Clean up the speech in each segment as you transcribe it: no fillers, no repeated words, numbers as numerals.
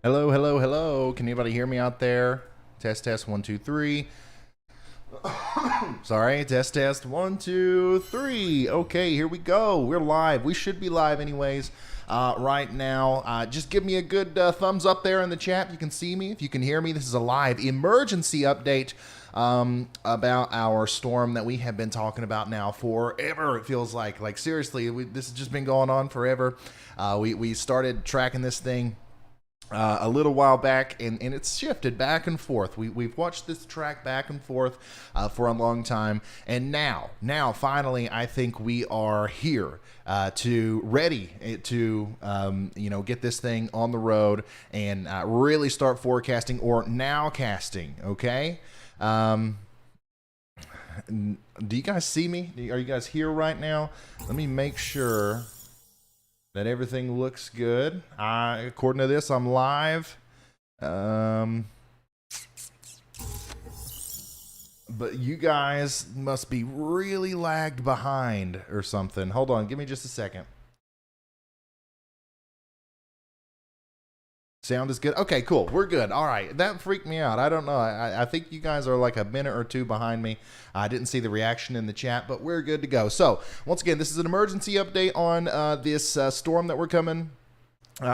Hello, hello, hello. Can anybody hear me out there? Test, test, 1, 2, 3. Sorry, test, test, 1, 2, 3. Okay, here we go. We're live. We should be live anyways. Right now, just give me a good thumbs up there in the chat. If you can see me, if you can hear me. This is a live emergency update about our storm that we have been talking about now forever. It feels like seriously, this has just been going on forever. We started tracking this thing a little while back, and it's shifted back and forth. We've watched this track back and forth for a long time, and now finally I think we are here ready to get this thing on the road and really start forecasting or now casting. Okay. Do you guys see me? Are you guys here right now? Let me make sure that everything looks good. According to this, I'm live. But you guys must be really lagged behind or something. Hold on, give me just a second. Sound is good? Okay, cool. We're good. All right. That freaked me out. I don't know. I think you guys are like a minute or two behind me. I didn't see the reaction in the chat, but we're good to go. So, once again, this is an emergency update on this storm that we're coming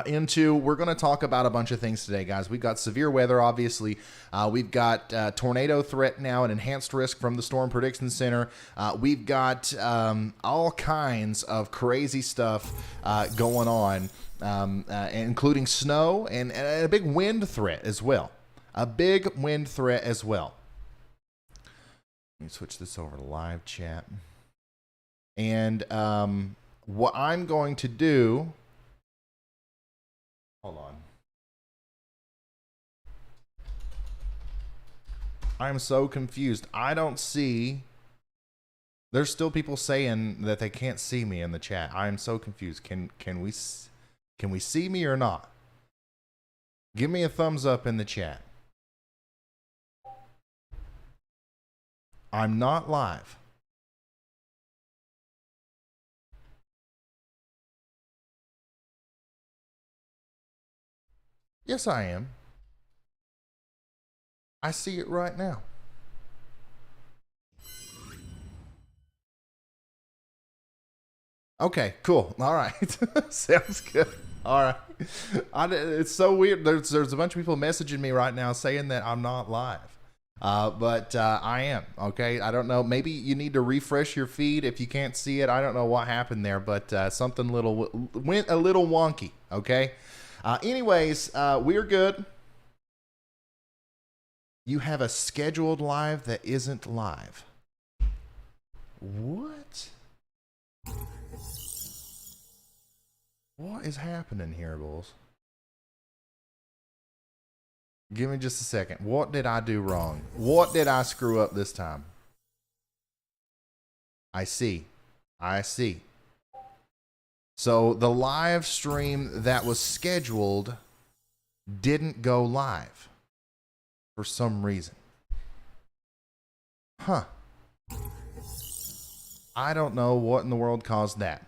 into. We're going to talk about a bunch of things today, guys. We've got severe weather, obviously. We've got tornado threat now, an enhanced risk from the Storm Prediction Center. We've got all kinds of crazy stuff going on. Including snow and a big wind threat as well. Let me switch this over to live chat. And what I'm going to do... Hold on. I'm so confused. I don't see... There's still people saying that they can't see me in the chat. I'm so confused. Can we see me or not? Give me a thumbs up in the chat. I'm not live. Yes, I am. I see it right now. Okay, cool. All right. Sounds good. All right. It's so weird. There's a bunch of people messaging me right now saying that I'm not live. But I am. Okay. I don't know. Maybe you need to refresh your feed if you can't see it. I don't know what happened there, but something went a little wonky. Okay. Anyways, we're good. You have a scheduled live that isn't live. What? What is happening here, bulls? Give me just a second. What did I do wrong? What did I screw up this time? I see. So the live stream that was scheduled didn't go live for some reason. Huh. I don't know what in the world caused that.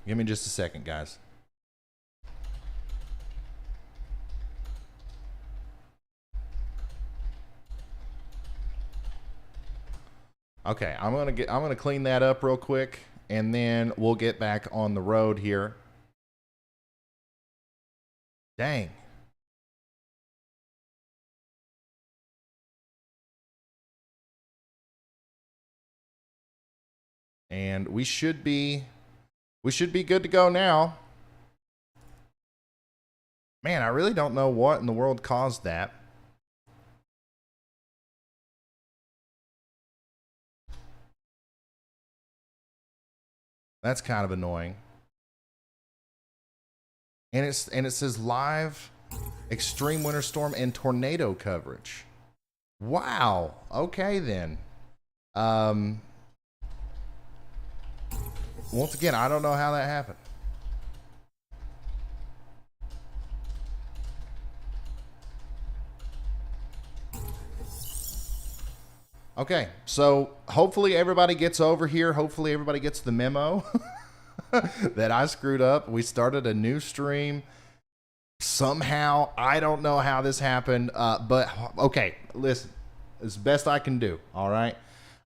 Give me just a second, guys. Okay, I'm gonna clean that up real quick, and then we'll get back on the road here. Dang. And we should be good to go now. Man, I really don't know what in the world caused that. That's kind of annoying. And it says live extreme winter storm and tornado coverage. Wow. Okay then. Once again, I don't know how that happened. Okay, so hopefully everybody gets over here. Hopefully everybody gets the memo that I screwed up. We started a new stream. Somehow, I don't know how this happened, but okay, listen, as best I can do, all right?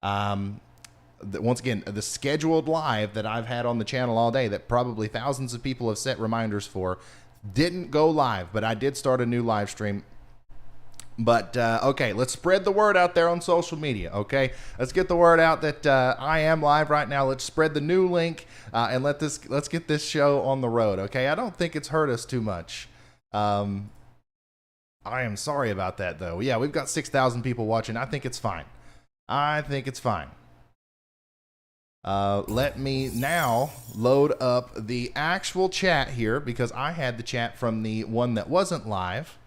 Once again, the scheduled live that I've had on the channel all day that probably thousands of people have set reminders for didn't go live, but I did start a new live stream. But, okay, let's spread the word out there on social media, okay? Let's get the word out that I am live right now. Let's spread the new link and let's get this show on the road, okay? I don't think it's hurt us too much. I am sorry about that, though. Yeah, we've got 6,000 people watching. I think it's fine. I think it's fine. Let me now load up the actual chat here because I had the chat from the one that wasn't live.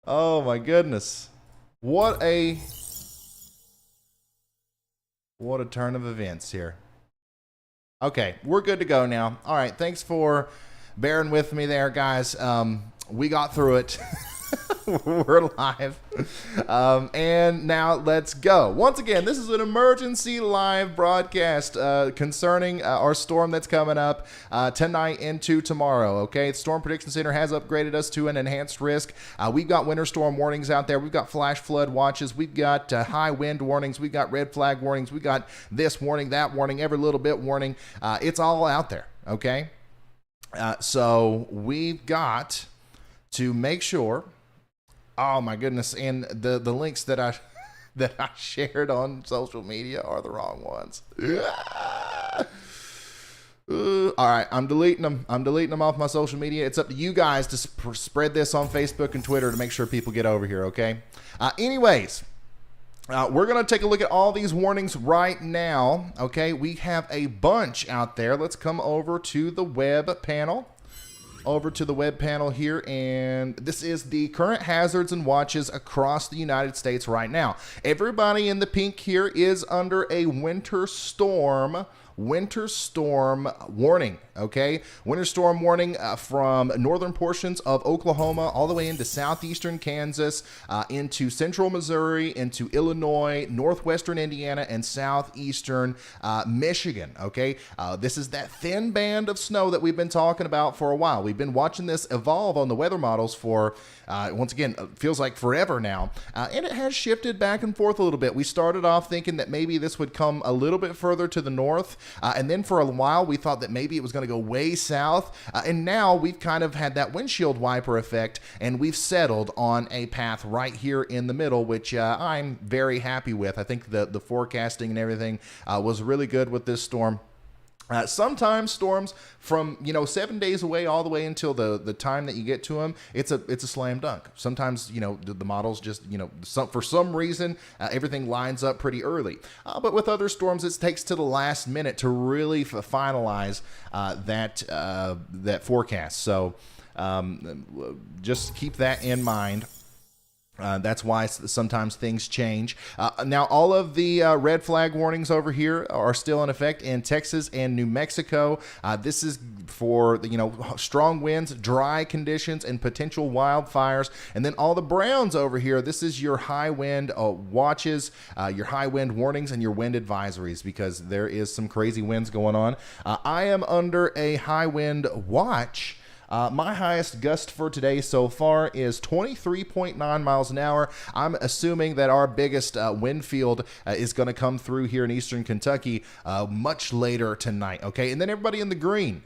Oh my goodness. What a turn of events here. Okay, we're good to go now. All right, thanks for bearing with me there, guys. We got through it. We're live. And now let's go. Once again, this is an emergency live broadcast concerning our storm that's coming up tonight into tomorrow. Okay, the Storm Prediction Center has upgraded us to an enhanced risk. We've got winter storm warnings out there. We've got flash flood watches. We've got high wind warnings. We've got red flag warnings. We've got this warning, that warning, every little bit warning. It's all out there. Okay, so we've got to make sure. Oh my goodness! And the links that I shared on social media are the wrong ones. All right, I'm deleting them. I'm deleting them off my social media. It's up to you guys to spread this on Facebook and Twitter to make sure people get over here. Okay. Anyways, we're gonna take a look at all these warnings right now. Okay, we have a bunch out there. Let's come over to the web panel. Over to the web panel here, and this is the current hazards and watches across the United States right now. Everybody in the pink here is under a winter storm warning. Okay, winter storm warning from northern portions of Oklahoma all the way into southeastern Kansas, into central Missouri, into Illinois, northwestern Indiana, and southeastern Michigan. Okay, this is that thin band of snow that we've been talking about for a while. We've been watching this evolve on the weather models for once again, feels like forever now, and it has shifted back and forth a little bit. We started off thinking that maybe this would come a little bit further to the north, and then for a while we thought that maybe it was going to go way south, and now we've kind of had that windshield wiper effect, and we've settled on a path right here in the middle, which I'm very happy with. I think the forecasting and everything was really good with this storm. Sometimes storms from 7 days away all the way until the time that you get to them, it's a slam dunk. Sometimes the models just for some reason everything lines up pretty early, but with other storms it takes to the last minute to really finalize that forecast. So just keep that in mind. That's why sometimes things change. Now, all of the red flag warnings over here are still in effect in Texas and New Mexico. This is for strong winds, dry conditions, and potential wildfires. And then all the browns over here, this is your high wind watches, your high wind warnings, and your wind advisories, because there is some crazy winds going on. I am under a high wind watch. My highest gust for today so far is 23.9 miles an hour. I'm assuming that our biggest wind field is going to come through here in eastern Kentucky much later tonight. Okay, and then everybody in the green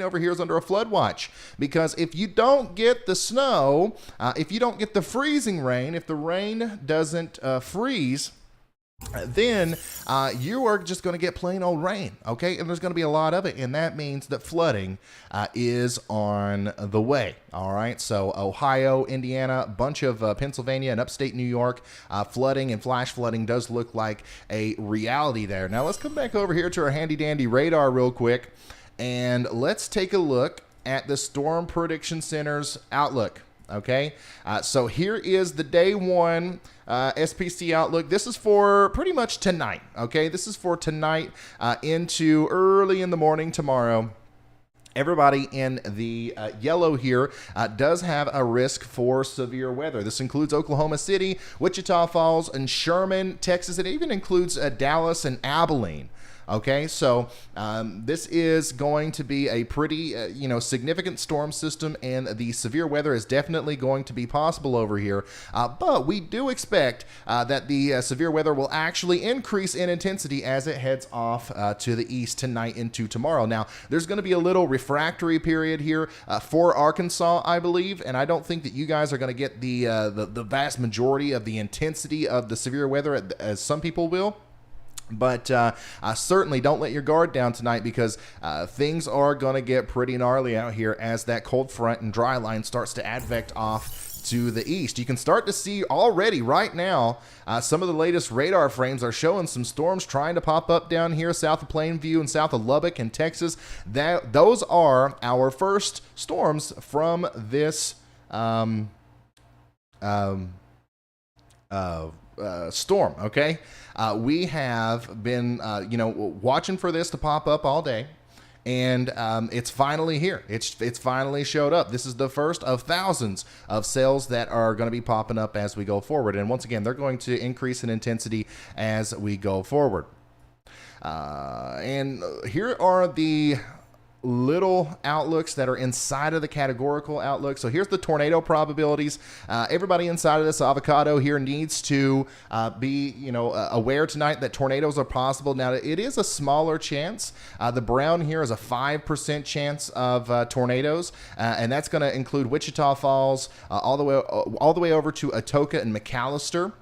over here is under a flood watch, because if you don't get the snow, if you don't get the freezing rain, if the rain doesn't freeze, then you are just going to get plain old rain, okay? And there's going to be a lot of it, and that means that flooding is on the way, all right? So Ohio, Indiana, a bunch of Pennsylvania and upstate New York, flooding and flash flooding does look like a reality there. Now let's come back over here to our handy-dandy radar real quick, and let's take a look at the Storm Prediction Center's outlook. Okay, so here is the day one SPC outlook. This is for pretty much tonight. Okay, this is for tonight into early in the morning tomorrow. Everybody in the yellow here does have a risk for severe weather. This includes Oklahoma City, Wichita Falls, and Sherman, Texas. It even includes Dallas and Abilene. Okay, so this is going to be a pretty, significant storm system, and the severe weather is definitely going to be possible over here. But we do expect that the severe weather will actually increase in intensity as it heads off to the east tonight into tomorrow. Now, there's going to be a little refractory period here for Arkansas, I believe, and I don't think that you guys are going to get the vast majority of the intensity of the severe weather as some people will. But certainly don't let your guard down tonight, because things are going to get pretty gnarly out here as that cold front and dry line starts to advect off to the east. You can start to see already right now some of the latest radar frames are showing some storms trying to pop up down here south of Plainview and south of Lubbock and Texas. Those are our first storms from this storm. Okay, we have been watching for this to pop up all day, and it's finally here. It's finally showed up. This is the first of thousands of cells that are going to be popping up as we go forward, and once again, they're going to increase in intensity as we go forward. And here are the little outlooks that are inside of the categorical outlook. So here's the tornado probabilities. Everybody inside of this avocado here needs to be aware tonight that tornadoes are possible. Now, it is a smaller chance. The brown here is a 5% chance of tornadoes, and that's going to include Wichita Falls all the way over to Atoka and McAllister.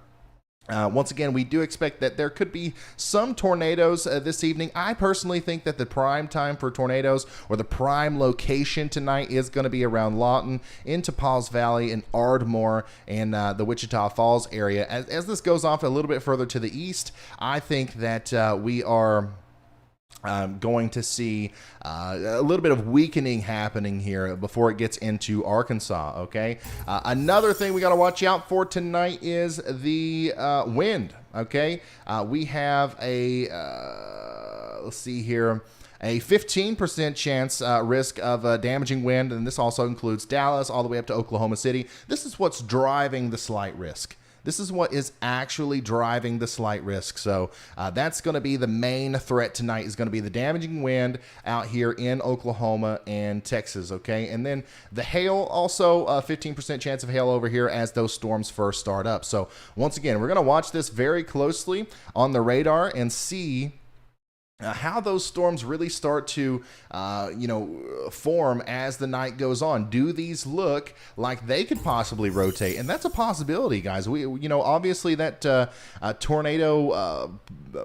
Once again, we do expect that there could be some tornadoes this evening. I personally think that the prime time for tornadoes, or the prime location tonight, is going to be around Lawton, into Pauls Valley, and Ardmore, and the Wichita Falls area. As this goes off a little bit further to the east, I think that we are going to see a little bit of weakening happening here before it gets into Arkansas. Okay, another thing we got to watch out for tonight is the wind. Okay, we have a let's see here, a 15% chance risk of damaging wind, and this also includes Dallas all the way up to Oklahoma City. This is what's driving the slight risk. This is what is actually driving the slight risk. So that's going to be the main threat tonight, is going to be the damaging wind out here in Oklahoma and Texas. Okay, and then the hail, also a 15% chance of hail over here as those storms first start up. So once again, we're going to watch this very closely on the radar and see how those storms really start to, form as the night goes on. Do these look like they could possibly rotate? And that's a possibility, guys. Obviously that tornado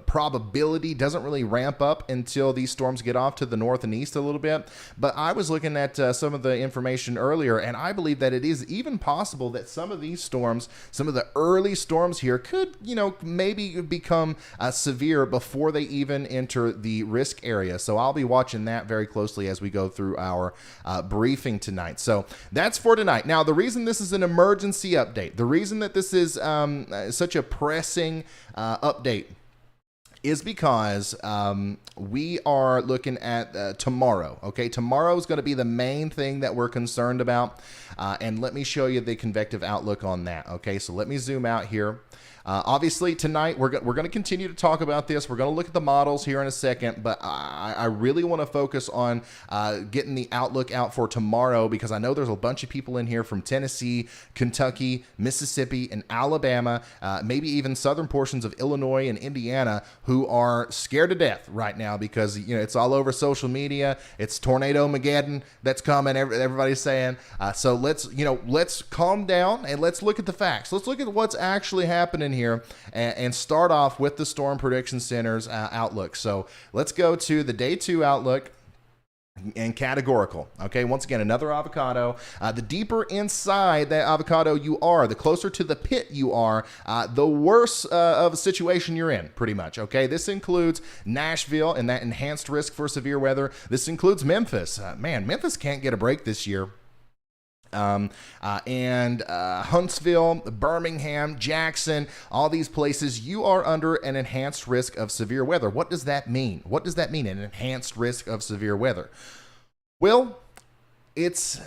probability doesn't really ramp up until these storms get off to the north and east a little bit. But I was looking at some of the information earlier, and I believe that it is even possible that some of these storms, some of the early storms here, could, maybe become severe before they even enter the risk area. So I'll be watching that very closely as we go through our briefing tonight. So that's for tonight. Now, the reason this is an emergency update, the reason that this is such a pressing update, is because we are looking at tomorrow. Okay, tomorrow is going to be the main thing that we're concerned about, and let me show you the convective outlook on that. Okay, so let me zoom out here. Obviously, tonight we're going to continue to talk about this. We're going to look at the models here in a second, but I really want to focus on getting the outlook out for tomorrow, because I know there's a bunch of people in here from Tennessee, Kentucky, Mississippi, and Alabama, maybe even southern portions of Illinois and Indiana, who are scared to death right now because it's all over social media. It's Tornado Mageddon that's coming. Everybody's saying. So let's calm down and let's look at the facts. Let's look at what's actually happening here and start off with the Storm Prediction Center's outlook. So let's go to the day 2 outlook and categorical. Okay, once again, another avocado. The deeper inside that avocado you are, the closer to the pit you are, the worse of a situation you're in, pretty much. Okay, this includes Nashville and that enhanced risk for severe weather. This includes Memphis. Man, Memphis can't get a break this year. Huntsville, Birmingham, Jackson, all these places, you are under an enhanced risk of severe weather. What does that mean? What does that mean, an enhanced risk of severe weather? Well, it's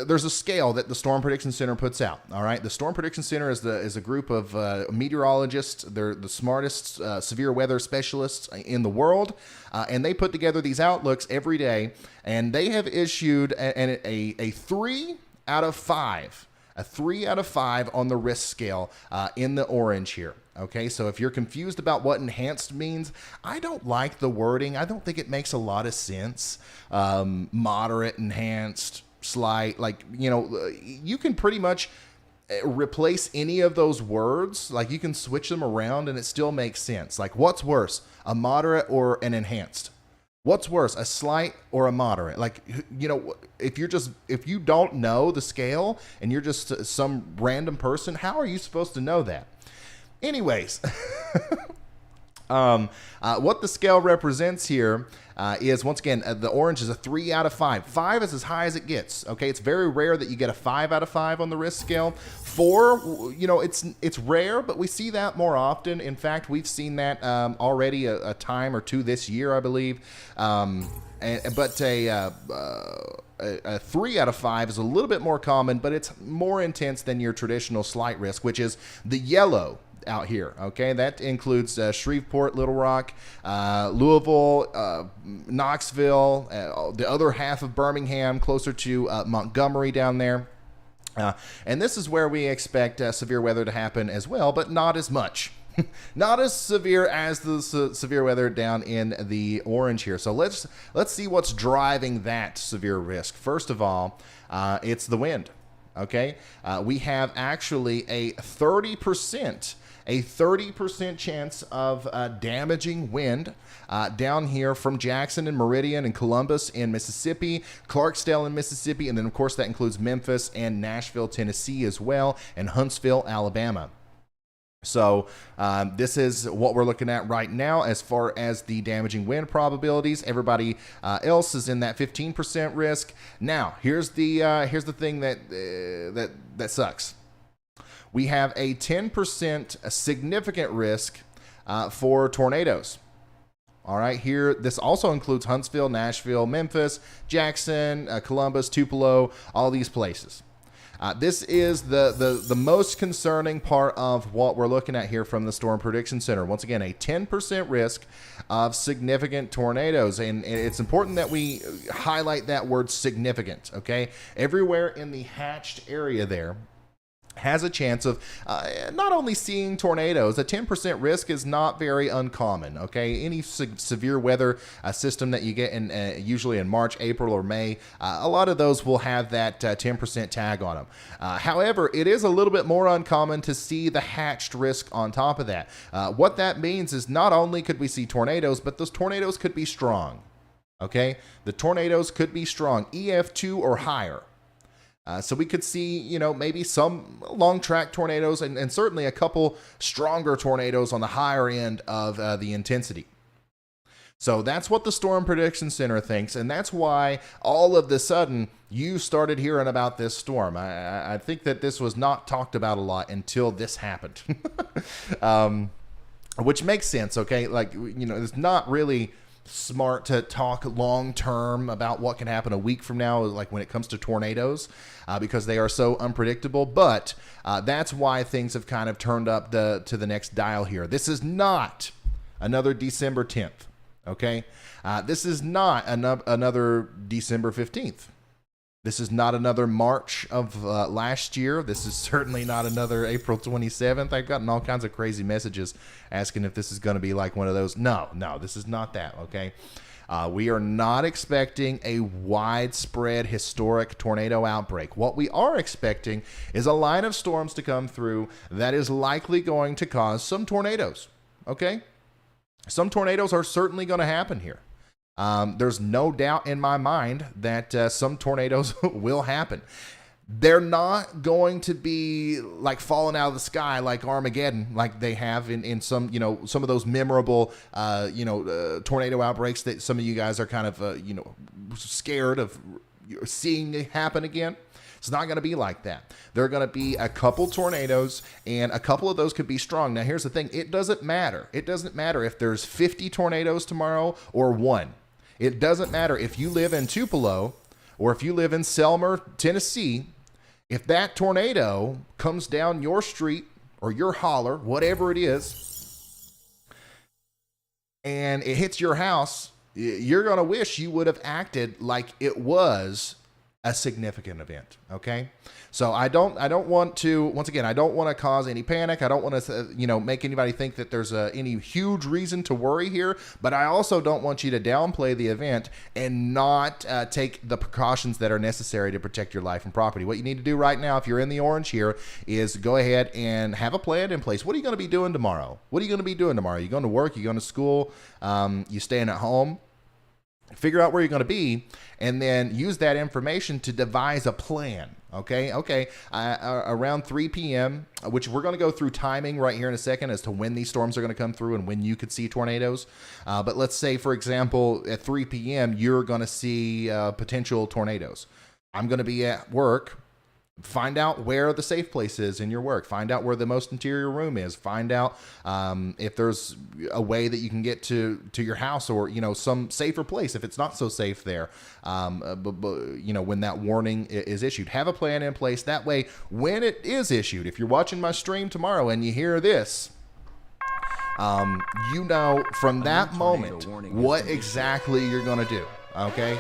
there's a scale that the Storm Prediction Center puts out. All right, the Storm Prediction Center is a group of meteorologists. They're the smartest severe weather specialists in the world, and they put together these outlooks every day. And they have issued a 3 out of 5. A 3 out of 5 on the risk scale in the orange here. Okay, so if you're confused about what enhanced means, I don't like the wording. I don't think it makes a lot of sense. Moderate, enhanced, slight, like, you can pretty much replace any of those words. Like, you can switch them around and it still makes sense. Like, what's worse, a moderate or an enhanced? What's worse, a slight or a moderate? Like, if you don't know the scale and you're just some random person, how are you supposed to know that? Anyways, what the scale represents here is, once again, the orange is a 3 out of 5. 5 is as high as it gets. Okay, it's very rare that you get a 5 out of 5 on the risk scale. 4, it's rare, but we see that more often. In fact, we've seen that already a time or two this year, I believe. But a 3 out of 5 is a little bit more common, but it's more intense than your traditional slight risk, which is the yellow out here. Okay, that includes Shreveport, Little Rock, Louisville, Knoxville, the other half of Birmingham, closer to Montgomery down there. And this is where we expect severe weather to happen as well, but not as much. Not as severe as the severe weather down in the orange here. So let's see what's driving that severe risk. First of all, it's the wind. Okay, we have actually a 30% chance of damaging wind down here from Jackson and Meridian and Columbus in Mississippi, Clarksdale in Mississippi, and then of course that includes Memphis and Nashville, Tennessee as well, and Huntsville, Alabama. So this is what we're looking at right now as far as the damaging wind probabilities. Everybody else is in that 15% risk. Now, here's the thing that sucks. We have a 10% significant risk for tornadoes. All right, here, this also includes Huntsville, Nashville, Memphis, Jackson, Columbus, Tupelo, all these places. This is the most concerning part of what we're looking at here from the Storm Prediction Center. Once again, a 10% risk of significant tornadoes. And it's important that we highlight that word significant, okay? Everywhere in the hatched area there has a chance of not only seeing tornadoes. A 10% risk is not very uncommon, okay? Any severe weather system that you get in usually in March, April, or May, a lot of those will have that 10% tag on them. However, it is a little bit more uncommon to see the hatched risk on top of that. What that means is not only could we see tornadoes, but those tornadoes could be strong, okay? The tornadoes could be strong, EF2 or higher. So we could see, maybe some long track tornadoes and certainly a couple stronger tornadoes on the higher end of the intensity. So that's what the Storm Prediction Center thinks, and that's why all of the sudden you started hearing about this storm. I think that this was not talked about a lot until this happened, which makes sense, okay? Like, it's not really smart to talk long term about what can happen a week from now, like when it comes to tornadoes, because they are so unpredictable. But that's why things have kind of turned up to the next dial here. This is not another December 10th, okay? This is not another December 15th. This is not another March of last year. This is certainly not another April 27th. I've gotten all kinds of crazy messages asking if this is going to be like one of those. No, this is not that, okay? We are not expecting a widespread historic tornado outbreak. What we are expecting is a line of storms to come through that is likely going to cause some tornadoes, okay? Some tornadoes are certainly going to happen here. There's no doubt in my mind that some tornadoes will happen. They're not going to be like falling out of the sky like Armageddon, like they have in some, some of those memorable, tornado outbreaks that some of you guys are kind of, scared of seeing happen again. It's not going to be like that. There are going to be a couple tornadoes, and a couple of those could be strong. Now, here's the thing. It doesn't matter. It doesn't matter if there's 50 tornadoes tomorrow or one. It doesn't matter if you live in Tupelo or if you live in Selmer, Tennessee, if that tornado comes down your street or your holler, whatever it is, and it hits your house, you're going to wish you would have acted like it was a significant event. Okay. So I don't want to, once again, I don't want to cause any panic. I don't want to, make anybody think that there's any huge reason to worry here, but I also don't want you to downplay the event and not take the precautions that are necessary to protect your life and property. What you need to do right now, if you're in the orange here, is go ahead and have a plan in place. What are you going to be doing tomorrow? What are you going to be doing tomorrow? You going to work? You going to school? You staying at home? Figure out where you're going to be, and then use that information to devise a plan. Okay. Around 3 p.m., which we're going to go through timing right here in a second as to when these storms are going to come through and when you could see tornadoes. But let's say, for example, at 3 p.m., you're going to see potential tornadoes. I'm going to be at work. Find out where the safe place is in your work. Find out where the most interior room is. Find out if there's a way that you can get to your house, or some safer place if it's not so safe there. When that warning is issued, have a plan in place. That way, when it is issued, if you're watching my stream tomorrow and you hear this, from that moment what exactly you're going to do. Okay,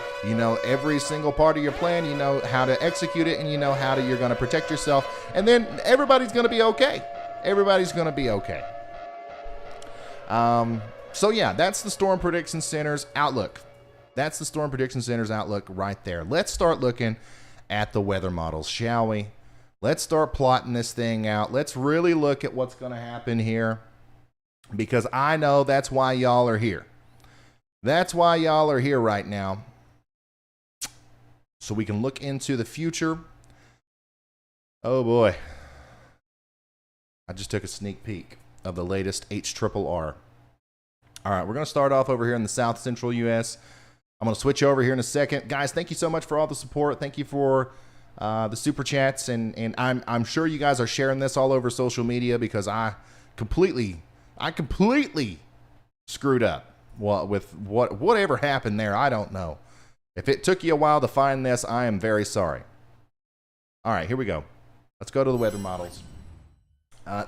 every single part of your plan, how to execute it, and how you're going to protect yourself, and then everybody's going to be okay. Everybody's going to be okay. So yeah, that's the Storm Prediction Center's outlook. That's the Storm Prediction Center's outlook right there. Let's start looking at the weather models, shall we? Let's start plotting this thing out. Let's really look at what's going to happen here, because I know that's why y'all are here. That's why y'all are here right now, so we can look into the future. Oh boy. I just took a sneak peek of the latest HRRR. All right, we're going to start off over here in the South Central U.S. I'm going to switch over here in a second. Guys, thank you so much for all the support. Thank you for the super chats, and I'm sure you guys are sharing this all over social media, because I completely screwed up. Well, with whatever happened there, I don't know. If it took you a while to find this, I am very sorry. All right, here we go. Let's go to the weather models.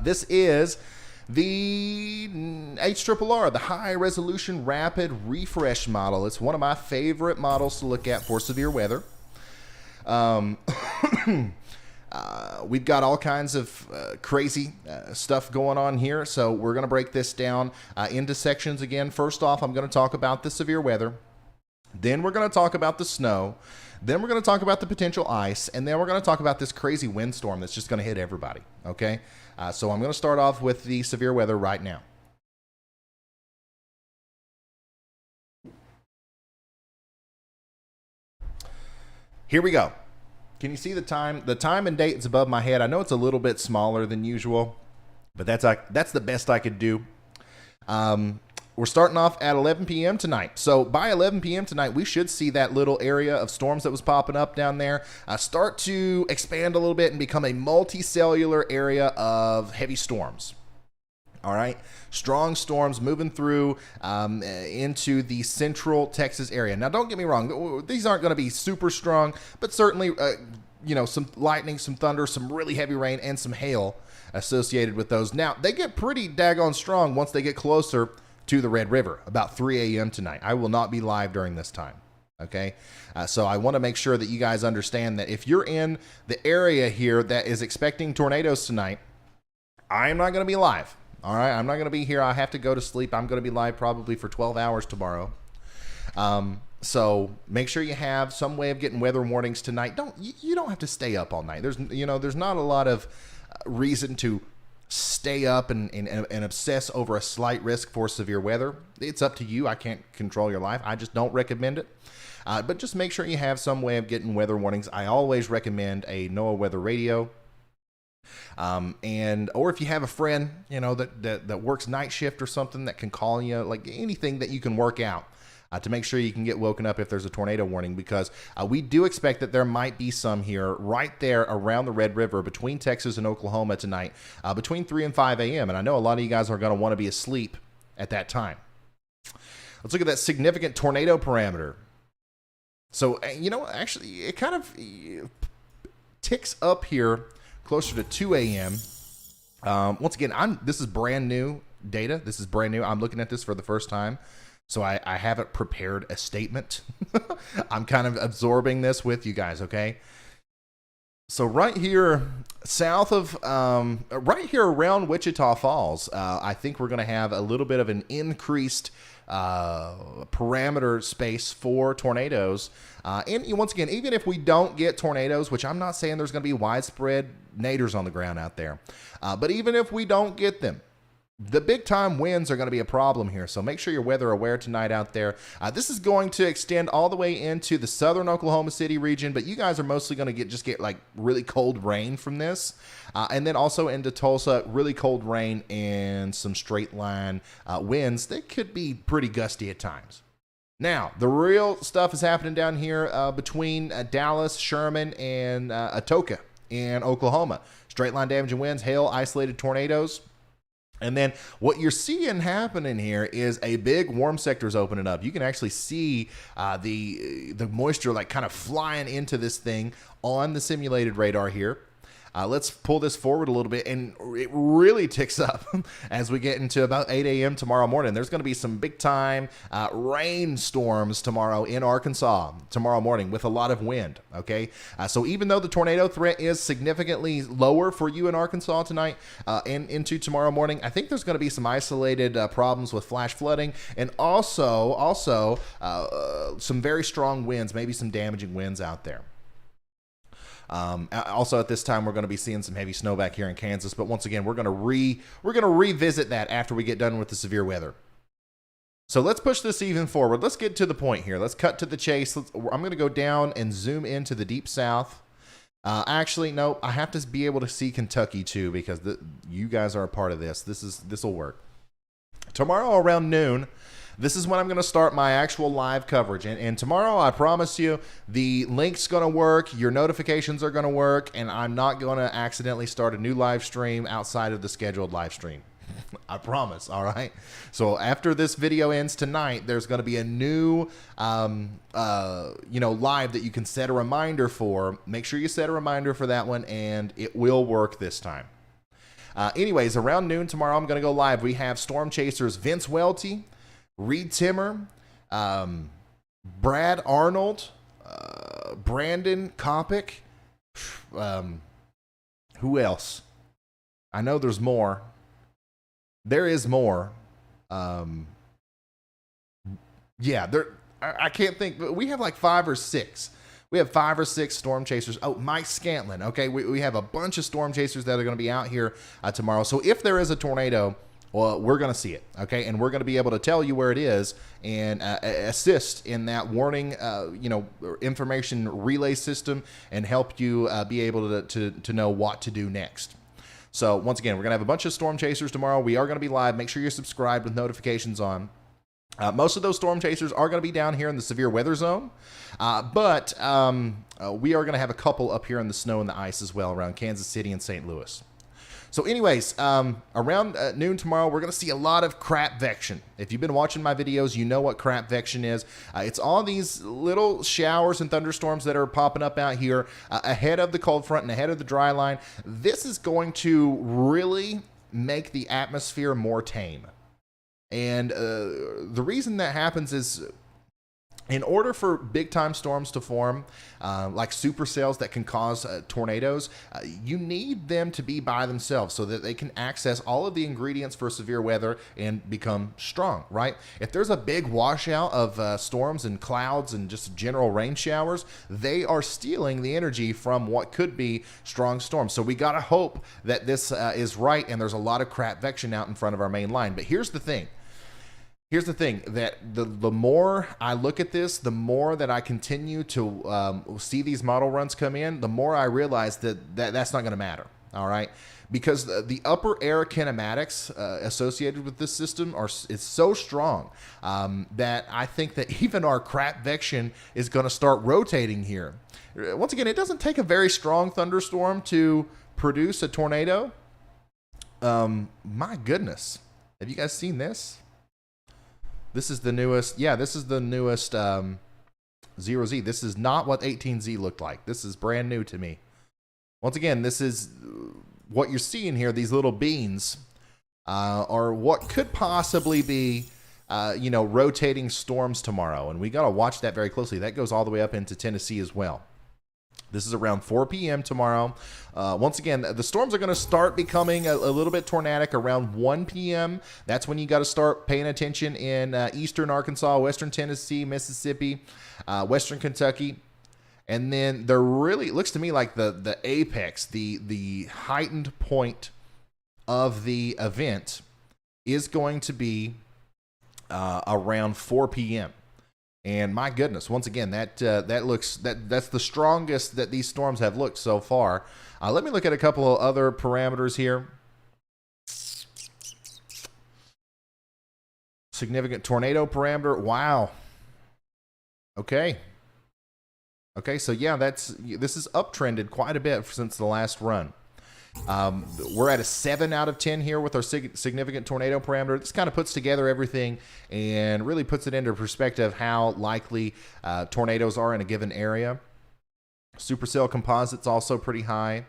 This is the HRRR, the High Resolution Rapid Refresh model. It's one of my favorite models to look at for severe weather. We've got all kinds of crazy stuff going on here, so we're going to break this down into sections again. First off, I'm going to talk about the severe weather. Then we're going to talk about the snow. Then we're going to talk about the potential ice. And then we're going to talk about this crazy windstorm that's just going to hit everybody. Okay? So I'm going to start off with the severe weather right now. Here we go. Can you see the time? The time and date is above my head. I know it's a little bit smaller than usual, but that's the best I could do. We're starting off at 11 p.m. tonight. So by 11 p.m. tonight, we should see that little area of storms that was popping up down there start to expand a little bit and become a multicellular area of heavy storms. All right, strong storms moving through into the central Texas area. Now, don't get me wrong; these aren't going to be super strong, but certainly, some lightning, some thunder, some really heavy rain, and some hail associated with those. Now, they get pretty daggone strong once they get closer to the Red River, about 3 a.m. tonight. I will not be live during this time. Okay, so I want to make sure that you guys understand that if you're in the area here that is expecting tornadoes tonight, I am not going to be live. All right, I'm not going to be here. I have to go to sleep. I'm going to be live probably for 12 hours tomorrow. So make sure you have some way of getting weather warnings tonight. You don't have to stay up all night. There's not a lot of reason to stay up and obsess over a slight risk for severe weather. It's up to you. I can't control your life. I just don't recommend it. But just make sure you have some way of getting weather warnings. I always recommend a NOAA weather radio. Or if you have a friend, that works night shift or something that can call you, like anything that you can work out to make sure you can get woken up if there's a tornado warning, because we do expect that there might be some here right there around the Red River between Texas and Oklahoma tonight, between 3 and 5 a.m. And I know a lot of you guys are going to want to be asleep at that time. Let's look at that significant tornado parameter. So, you know, actually, it kind of ticks up here closer to 2 a.m. Once again, this is brand new data. This is brand new. I'm looking at this for the first time. So I haven't prepared a statement. I'm kind of absorbing this with you guys, okay? So right here, south of, right here around Wichita Falls, I think we're going to have a little bit of an increased parameter space for tornadoes. And once again, even if we don't get tornadoes, which I'm not saying there's going to be widespread naders on the ground out there, but even if we don't get them, the big time winds are going to be a problem here. So make sure you're weather aware tonight out there. This is going to extend all the way into the southern Oklahoma City region, but you guys are mostly going to get like really cold rain from this. And then also into Tulsa, really cold rain and some straight line winds that could be pretty gusty at times. Now, the real stuff is happening down here between Dallas, Sherman, and Atoka in Oklahoma. Straight line damaging winds, hail, isolated tornadoes. And then what you're seeing happening here is a big warm sector is opening up. You can actually see the moisture like kind of flying into this thing on the simulated radar here. Let's pull this forward a little bit, and it really ticks up as we get into about 8 a.m. tomorrow morning. There's going to be some big-time rainstorms tomorrow in Arkansas tomorrow morning with a lot of wind, okay? So even though the tornado threat is significantly lower for you in Arkansas tonight and into tomorrow morning, I think there's going to be some isolated problems with flash flooding and also some very strong winds, maybe some damaging winds out there. Also at this time, we're going to be seeing some heavy snow back here in Kansas, but once again, we're going to revisit that after we get done with the severe weather. So let's push this even forward. Let's get to the point here. Let's cut to the chase. I'm going to go down and zoom into the deep south. Actually, no, I have to be able to see Kentucky too, because you guys are a part of this. This will work. Tomorrow around noon, this is when I'm going to start my actual live coverage. And tomorrow, I promise you, the link's going to work, your notifications are going to work, and I'm not going to accidentally start a new live stream outside of the scheduled live stream. I promise, all right? So after this video ends tonight, there's going to be a new live that you can set a reminder for. Make sure you set a reminder for that one, and it will work this time. Anyways, around noon tomorrow, I'm going to go live. We have Storm Chasers Vince Welty, Reed Timmer, Brad Arnold, Brandon Kopic. Who else? I know there's more. There is more. Yeah, I can't think, but we have like 5 or 6. We have 5 or 6 storm chasers. Oh, Mike Scantlin. Okay, we have a bunch of storm chasers that are going to be out here tomorrow. So if there is a tornado, well, we're going to see it, okay? And we're going to be able to tell you where it is and assist in that warning, information relay system and help you be able to know what to do next. So once again, we're going to have a bunch of storm chasers tomorrow. We are going to be live. Make sure you're subscribed with notifications on. Most of those storm chasers are going to be down here in the severe weather zone, but we are going to have a couple up here in the snow and the ice as well around Kansas City and St. Louis. So anyways, around noon tomorrow, we're going to see a lot of crapvection. If you've been watching my videos, you know what crapvection is. It's all these little showers and thunderstorms that are popping up out here ahead of the cold front and ahead of the dry line. This is going to really make the atmosphere more tame. And the reason that happens is in order for big time storms to form, like supercells that can cause tornadoes, you need them to be by themselves so that they can access all of the ingredients for severe weather and become strong, right? If there's a big washout of storms and clouds and just general rain showers, they are stealing the energy from what could be strong storms. So we got to hope that this is right and there's a lot of crapvection out in front of our main line. But here's the thing. That the more I look at this, the more that I continue to see these model runs come in, the more I realize that's not going to matter, all right? Because the upper air kinematics associated with this system is so strong that I think that even our crapvection is going to start rotating here. Once again, it doesn't take a very strong thunderstorm to produce a tornado. My goodness. Have you guys seen this? This is the newest, 0Z. This is not what 18Z looked like. This is brand new to me. Once again, this is what you're seeing here. These little beans are what could possibly be, rotating storms tomorrow. And we got to watch that very closely. That goes all the way up into Tennessee as well. This is around 4 p.m. tomorrow. Once again, the storms are going to start becoming a little bit tornadic around 1 p.m. That's when you got to start paying attention in eastern Arkansas, western Tennessee, Mississippi, western Kentucky. And then they're really, it looks to me like the apex, the heightened point of the event is going to be around 4 p.m. And my goodness, once again, that's the strongest that these storms have looked so far. Let me look at a couple of other parameters here. Significant tornado parameter. Wow. Okay, so yeah, this is uptrended quite a bit since the last run. We're at a 7 out of 10 here with our significant tornado parameter. This kind of puts together everything and really puts it into perspective how likely tornadoes are in a given area. Supercell composite's also pretty high.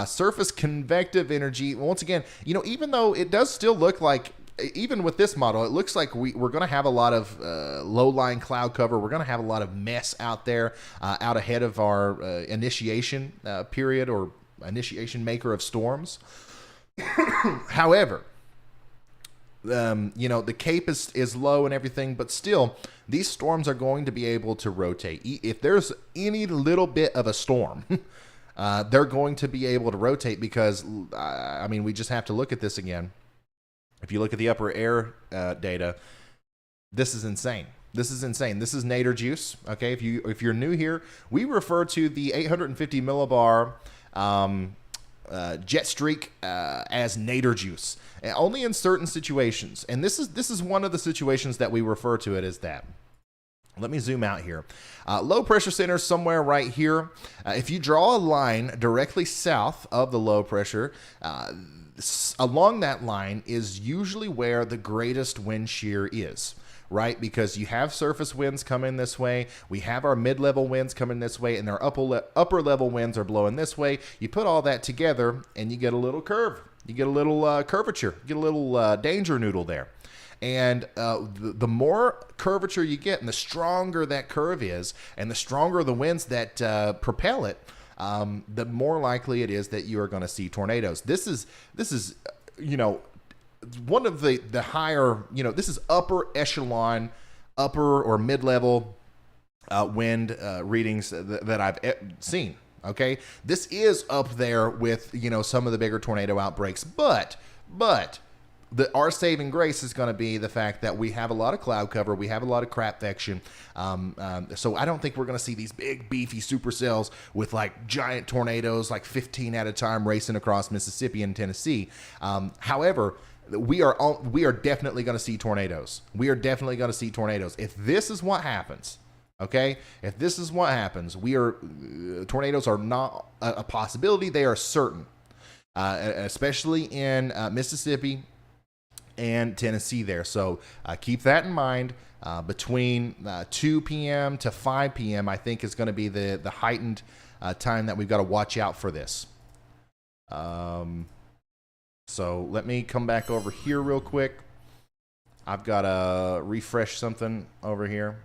Surface convective energy, once again, even though it does still look like, even with this model, it looks like we're going to have a lot of low-lying cloud cover. We're going to have a lot of mess out there out ahead of our initiation period or initiation maker of storms. However, the cape is low and everything, but still, these storms are going to be able to rotate. If there's any little bit of a storm, they're going to be able to rotate because, we just have to look at this again. If you look at the upper air data, this is insane. This is nadir juice. Okay, if you're new here, we refer to the 850 millibar jet streak as nadir juice, and only in certain situations. And this is one of the situations that we refer to it as that. Let me zoom out here. Low pressure center somewhere right here. If you draw a line directly south of the low pressure, along that line is usually where the greatest wind shear is, right? Because you have surface winds coming this way, we have our mid-level winds coming this way, and our upper level winds are blowing this way. You put all that together and you get a little curve. You get a little curvature. You get a little danger noodle there. And the more curvature you get and the stronger that curve is and the stronger the winds that propel it, the more likely it is that you are going to see tornadoes. This is one of the higher, this is upper echelon, upper or mid-level wind readings that I've seen. Okay, this is up there with some of the bigger tornado outbreaks, but our saving grace is going to be the fact that we have a lot of cloud cover, we have a lot of crapvection, so I don't think we're going to see these big beefy supercells with like giant tornadoes, like 15 at a time racing across Mississippi and Tennessee. However, we are definitely going to see tornadoes. We are definitely going to see tornadoes. If this is what happens, okay, if this is what happens, tornadoes are not a possibility. They are certain, especially in Mississippi and Tennessee there. So keep that in mind. Between 2 p.m. to 5 p.m., I think is going to be the heightened time that we've got to watch out for this. So let me come back over here real quick. I've got to refresh something over here.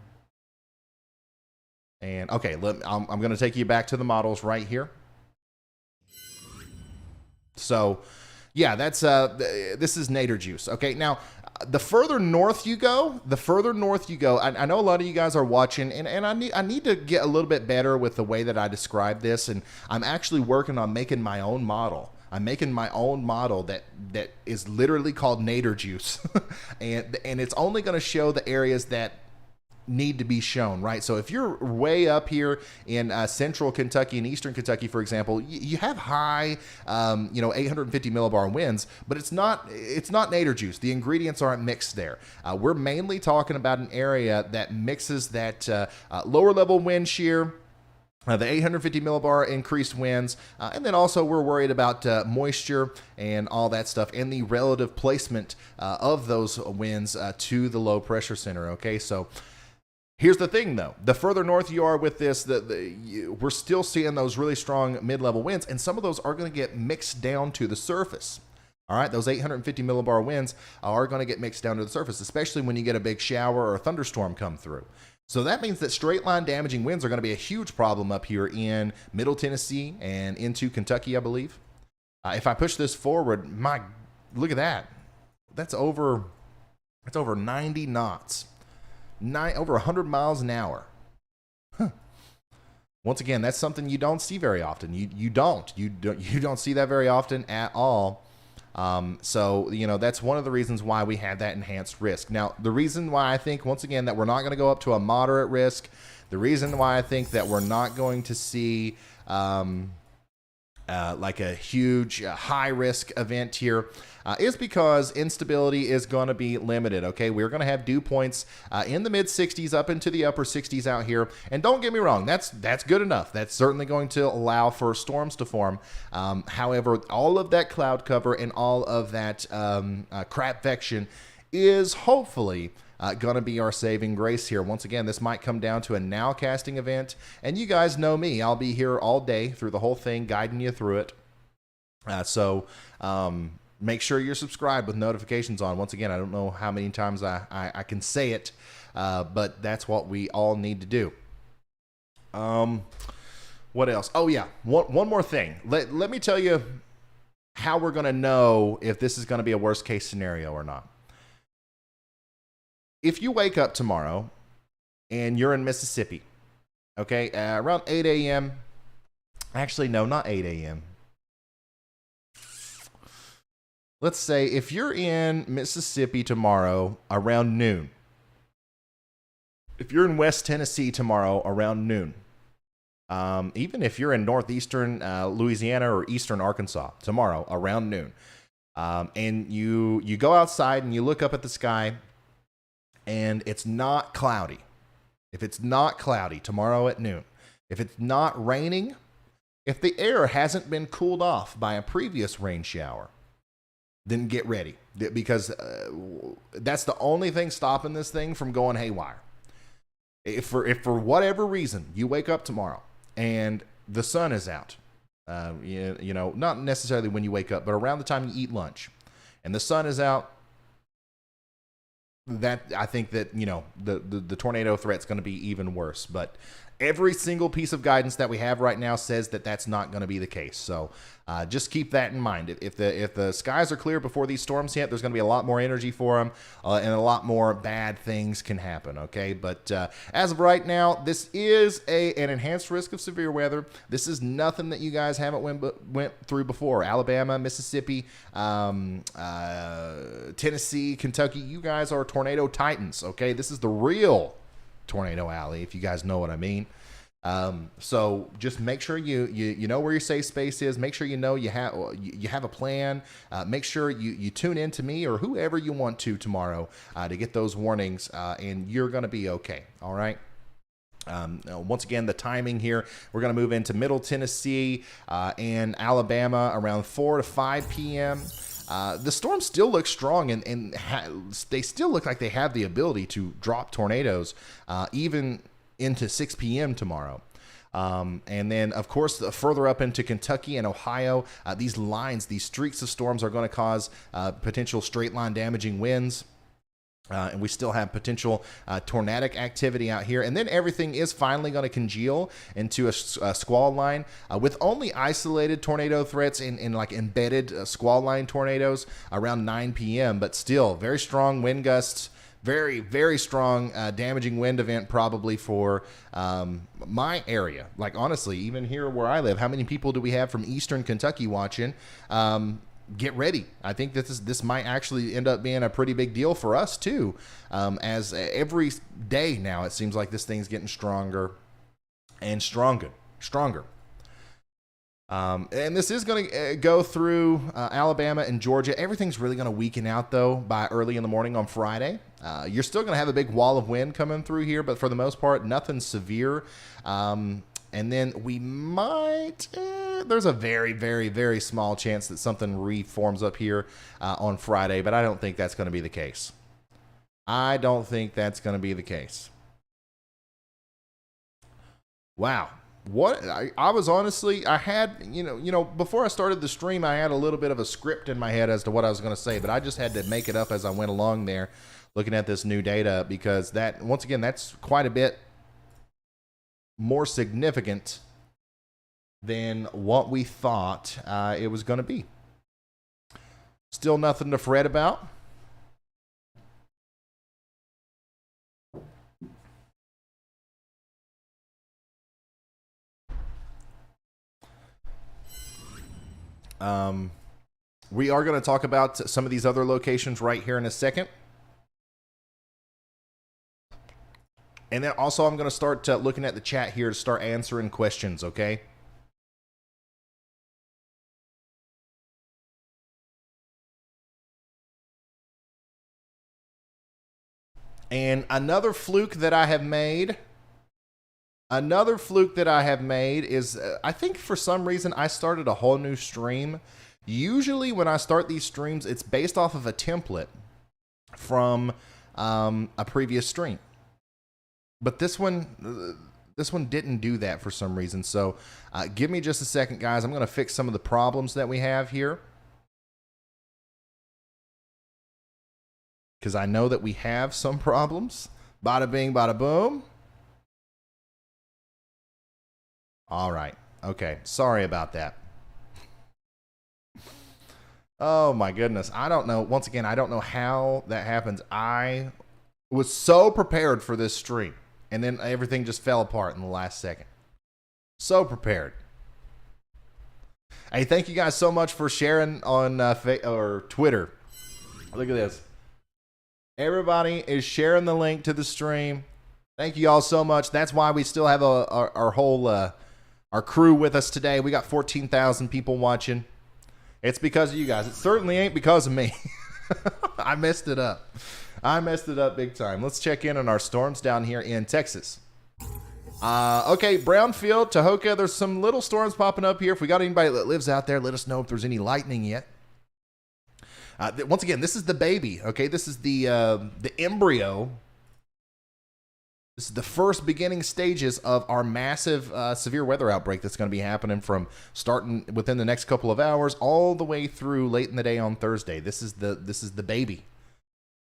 And okay, I'm going to take you back to the models right here. So yeah, this is nadir juice. Okay, now the further north you go, I know a lot of you guys are watching, and I need to get a little bit better with the way that I describe this, and I'm actually working on making my own model. I'm making my own model that is literally called nadir juice, and it's only going to show the areas that need to be shown, right? So if you're way up here in central Kentucky and eastern Kentucky, for example, you have high 850 millibar winds, but it's not nadir juice. The ingredients aren't mixed there. We're mainly talking about an area that mixes that lower level wind shear, the 850 millibar increased winds, and then also we're worried about moisture and all that stuff and the relative placement of those winds to the low pressure center. Okay, so Here's the thing, though. The further north you are with this, we're still seeing those really strong mid-level winds, and some of those are going to get mixed down to the surface. All right, those 850 millibar winds are going to get mixed down to the surface, especially when you get a big shower or a thunderstorm come through. So that means that straight line damaging winds are going to be a huge problem up here in Middle Tennessee and into Kentucky, I believe. If I push this forward, look at that. That's over 90 knots. Over 100 miles an hour. Huh. Once again, that's something you don't see very often. You don't see that very often at all. So, that's one of the reasons why we had that enhanced risk. Now, the reason why I think, once again, that we're not going to go up to a moderate risk, the reason why I think that we're not going to see like a huge high risk event here is because instability is going to be limited. Okay, we're going to have dew points in the mid 60s up into the upper 60s out here, and don't get me wrong, that's good enough. That's certainly going to allow for storms to form. However, all of that cloud cover and all of that crapvection is hopefully going to be our saving grace here. Once again, this might come down to a nowcasting event, and you guys know me. I'll be here all day through the whole thing, guiding you through it. So make sure you're subscribed with notifications on. Once again, I don't know how many times I can say it, but that's what we all need to do. What else? Oh, yeah. One more thing. Let me tell you how we're going to know if this is going to be a worst case scenario or not. If you wake up tomorrow and you're in Mississippi, okay, around 8 a.m. Actually, no, not 8 a.m. Let's say if you're in Mississippi tomorrow around noon, if you're in West Tennessee tomorrow around noon, even if you're in northeastern Louisiana or eastern Arkansas tomorrow around noon, and you go outside and you look up at the sky, and it's not cloudy. If it's not cloudy tomorrow at noon, if it's not raining, if the air hasn't been cooled off by a previous rain shower, then get ready, because that's the only thing stopping this thing from going haywire. If for whatever reason you wake up tomorrow and the sun is out, not necessarily when you wake up, but around the time you eat lunch, and the sun is out, that I think that the tornado threat's going to be even worse. But every single piece of guidance that we have right now says that that's not going to be the case. So just keep that in mind. If the skies are clear before these storms hit, there's going to be a lot more energy for them, and a lot more bad things can happen. Okay, but as of right now, this is an enhanced risk of severe weather. This is nothing that you guys haven't went through before. Alabama, Mississippi, Tennessee, Kentucky. You guys are tornado titans. Okay, this is the real Tornado Alley, if you guys know what I mean. So just make sure you know where your safe space is. Make sure you have a plan. Make sure you tune in to me or whoever you want to tomorrow to get those warnings, and you're going to be okay. All right. Once again, the timing here, we're going to move into Middle Tennessee and Alabama around 4 to 5 p.m. The storm still looks strong, and they still look like they have the ability to drop tornadoes even into 6 p.m. tomorrow. And then, of course, further up into Kentucky and Ohio, these streaks of storms are going to cause potential straight line damaging winds. And we still have potential tornadic activity out here. And then everything is finally going to congeal into a squall line with only isolated tornado threats in like embedded squall line tornadoes around 9 p.m. But still very strong wind gusts, very, very strong damaging wind event probably for my area. Like, honestly, even here where I live, how many people do we have from eastern Kentucky watching? Get ready. I think this might actually end up being a pretty big deal for us too, as every day now it seems like this thing's getting stronger and stronger. And this is going to go through Alabama and Georgia. Everything's really going to weaken out though by early in the morning on Friday. You're still going to have a big wall of wind coming through here, but for the most part, nothing severe. And then we might, there's a very, very, very small chance that something reforms up here on Friday, but I don't think that's going to be the case. Wow. What I was honestly, I had, before I started the stream, I had a little bit of a script in my head as to what I was going to say, but I just had to make it up as I went along there, looking at this new data, because that, once again, that's quite a bit more significant than what we thought it was going to be. Still nothing to fret about. We are going to talk about some of these other locations right here in a second. And then also I'm going to start looking at the chat here to start answering questions, okay? And another fluke that I have made is, I think for some reason I started a whole new stream. Usually when I start these streams, it's based off of a template from a previous stream. But this one didn't do that for some reason. So give me just a second, guys. I'm going to fix some of the problems that we have here, because I know that we have some problems. Bada bing, bada boom. All right. Okay. Sorry about that. Oh my goodness. I don't know. Once again, I don't know how that happens. I was so prepared for this stream, and then everything just fell apart in the last second. So prepared. Hey, thank you guys so much for sharing on or Twitter. Look at this. Everybody is sharing the link to the stream. Thank you all so much. That's why we still have our whole our crew with us today. We got 14,000 people watching. It's because of you guys. It certainly ain't because of me. I messed it up. I messed it up big time. Let's check in on our storms down here in Texas. Okay, Brownfield, Tahoka, there's some little storms popping up here. If we got anybody that lives out there, let us know if there's any lightning yet. Once again, this is the baby, okay? This is the embryo. This is the first beginning stages of our massive severe weather outbreak that's going to be happening from starting within the next couple of hours all the way through late in the day on Thursday. This is the baby.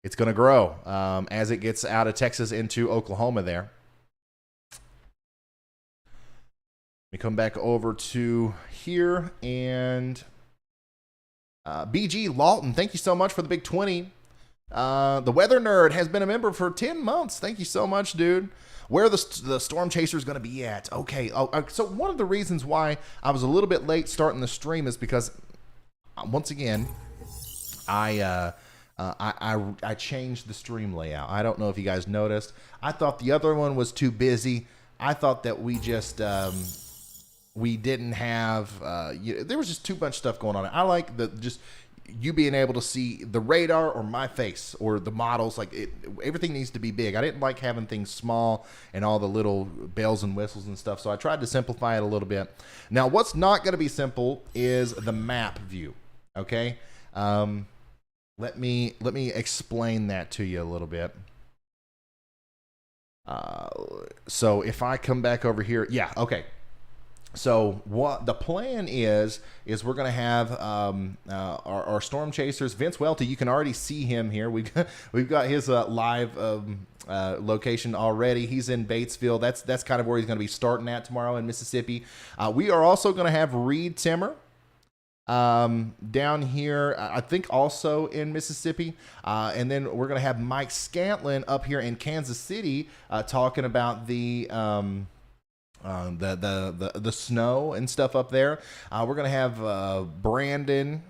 It's going to grow as it gets out of Texas into Oklahoma there. Let me come back over to here, and BG Lawton, thank you so much for the big 20. The Weather Nerd has been a member for 10 months. Thank you so much, dude. Where the Storm Chaser is going to be at? Okay. So one of the reasons why I was a little bit late starting the stream is because, once again, I changed the stream layout. I don't know if you guys noticed. I thought the other one was too busy. I thought that we just we didn't have. There was just too much stuff going on. I like just you being able to see the radar or my face or the models. Like everything needs to be big. I didn't like having things small and all the little bells and whistles and stuff. So I tried to simplify it a little bit. Now, what's not going to be simple is the map view. Okay. Let me explain that to you a little bit. So if I come back over here, yeah, okay. So what the plan is we're going to have our storm chasers. Vince Welty, you can already see him here. We've got his live location already. He's in Batesville. That's kind of where he's going to be starting at tomorrow in Mississippi. We are also going to have Reed Timmer down here, I think also in Mississippi, and then we're going to have Mike Scantlin up here in Kansas City talking about the snow and stuff up there. We're gonna have Brandon.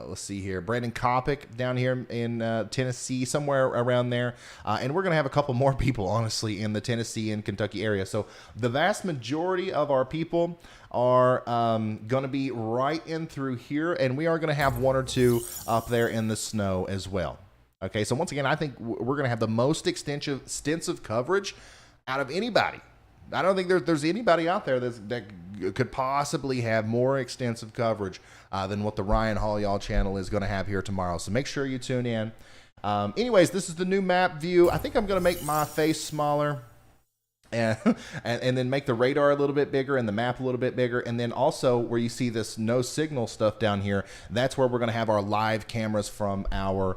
Let's see here, Brandon Kopic down here in Tennessee, somewhere around there, and we're gonna have a couple more people, honestly, in the Tennessee and Kentucky area. So the vast majority of our people are gonna be right in through here, and we are gonna have one or two up there in the snow as well. Okay, so once again, I think we're gonna have the most extensive coverage out of anybody. I don't think there's anybody out there that could possibly have more extensive coverage than what the Ryan Hall Y'all channel is going to have here tomorrow. So make sure you tune in. Anyways, this is the new map view. I think I'm going to make my face smaller. and, and then make the radar a little bit bigger and the map a little bit bigger. And then also where you see this no signal stuff down here, that's where we're going to have our live cameras from our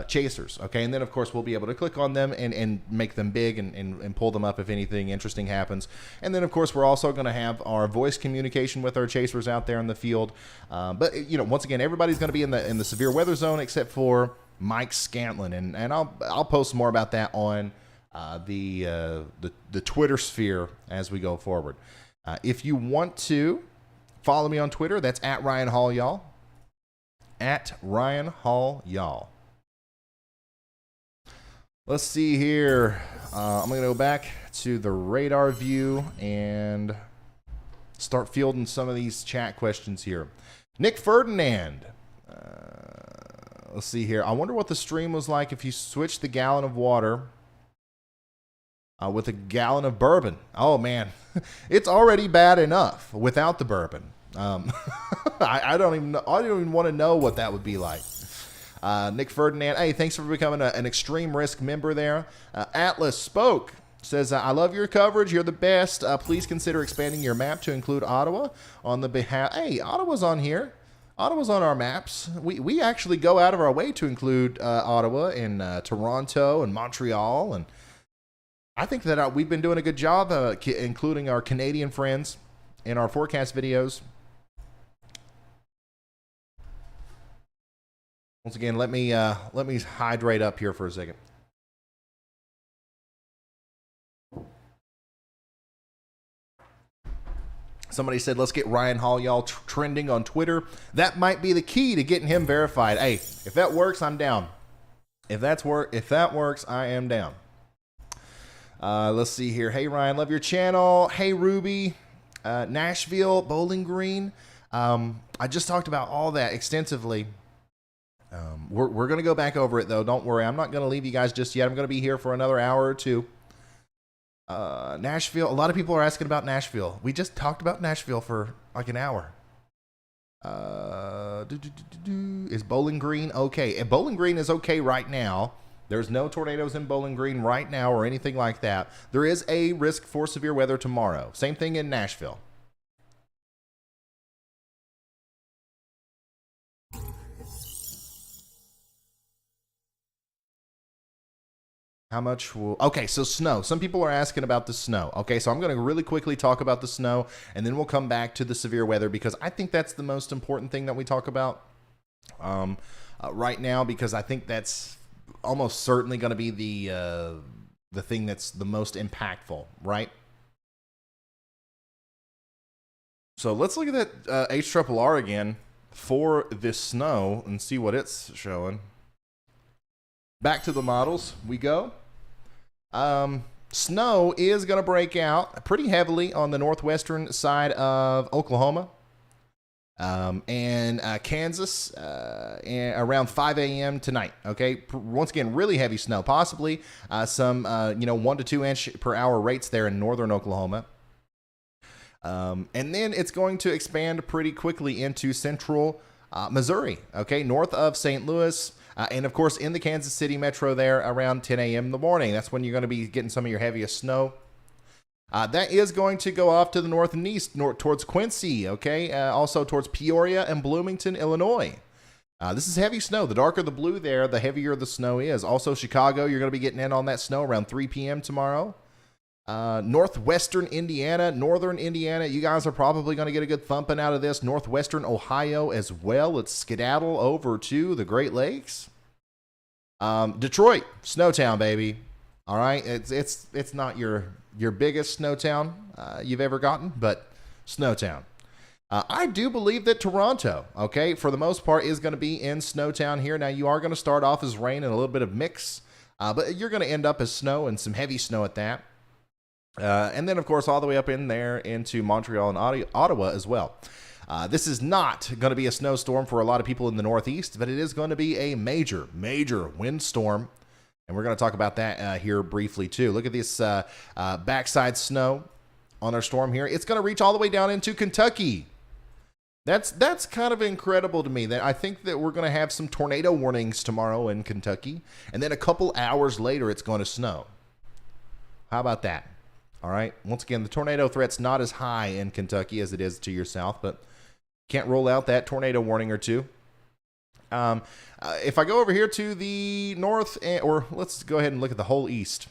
chasers. Okay. And then of course we'll be able to click on them and make them big and pull them up if anything interesting happens. And then of course we're also going to have our voice communication with our chasers out there in the field. But you know, once again, everybody's going to be in the severe weather zone except for Mike Scantlin. And I'll post more about that on the Twitter sphere as we go forward. If you want to follow me on Twitter, that's at Ryan Hall Y'all. At Ryan Hall Y'all. Let's see here. I'm going to go back to the radar view and start fielding some of these chat questions here. Nick Ferdinand. Let's see here. I wonder what the stream was like if you switched the gallon of water with a gallon of bourbon. Oh man, it's already bad enough without the bourbon. I don't even want to know what that would be like. Nick Ferdinand, hey, thanks for becoming an extreme risk member there. Atlas Spoke says, I love your coverage. You're the best. Please consider expanding your map to include Ottawa on the behalf. Hey, Ottawa's on here. Ottawa's on our maps. We actually go out of our way to include Ottawa and Toronto and Montreal, and I think that we've been doing a good job including our Canadian friends in our forecast videos. Once again, let me hydrate up here for a second. Somebody said, let's get Ryan Hall Y'all trending on Twitter. That might be the key to getting him verified. Hey, if that works, I'm down. If that works, I am down. Let's see here. Hey, Ryan, love your channel. Hey, Ruby. Nashville, Bowling Green. I just talked about all that extensively. We're going to go back over it, though. Don't worry. I'm not going to leave you guys just yet. I'm going to be here for another hour or two. Nashville. A lot of people are asking about Nashville. We just talked about Nashville for like an hour. Is Bowling Green okay? If Bowling Green is okay right now. There's no tornadoes in Bowling Green right now or anything like that. There is a risk for severe weather tomorrow. Same thing in Nashville. How much will... Okay, so snow. Some people are asking about the snow. Okay, so I'm going to really quickly talk about the snow, and then we'll come back to the severe weather because I think that's the most important thing that we talk about right now, because I think that's almost certainly going to be the thing that's the most impactful, right? So let's look at that HRRR again for this snow and see what it's showing. Back to the models we go. Snow is going to break out pretty heavily on the northwestern side of Oklahoma. And Kansas around 5 a.m. tonight. Okay, once again, really heavy snow, possibly some 1 to 2 inch per hour rates there in northern Oklahoma. And then it's going to expand pretty quickly into central Missouri. Okay, north of St. Louis. And of course, in the Kansas City metro there around 10 a.m. in the morning. That's when you're going to be getting some of your heaviest snow. That is going to go off to the north and east, towards Quincy, okay? Also towards Peoria and Bloomington, Illinois. This is heavy snow. The darker the blue there, the heavier the snow is. Also, Chicago, you're going to be getting in on that snow around 3 p.m. tomorrow. Northwestern Indiana, northern Indiana, you guys are probably going to get a good thumping out of this. Northwestern Ohio as well. Let's skedaddle over to the Great Lakes. Detroit, Snowtown, baby. All right, it's not your biggest Snowtown you've ever gotten, but Snowtown. I do believe that Toronto, okay, for the most part, is going to be in Snowtown here. Now, you are going to start off as rain and a little bit of mix, but you're going to end up as snow and some heavy snow at that. And then, of course, all the way up in there into Montreal and Ottawa as well. This is not going to be a snowstorm for a lot of people in the Northeast, but it is going to be a major, major windstorm. And we're going to talk about that here briefly, too. Look at this backside snow on our storm here. It's going to reach all the way down into Kentucky. That's kind of incredible to me. That I think that we're going to have some tornado warnings tomorrow in Kentucky. And then a couple hours later, it's going to snow. How about that? All right. Once again, the tornado threat's not as high in Kentucky as it is to your south, but can't rule out that tornado warning or two. If I go over here to the north, or let's go ahead and look at the whole east.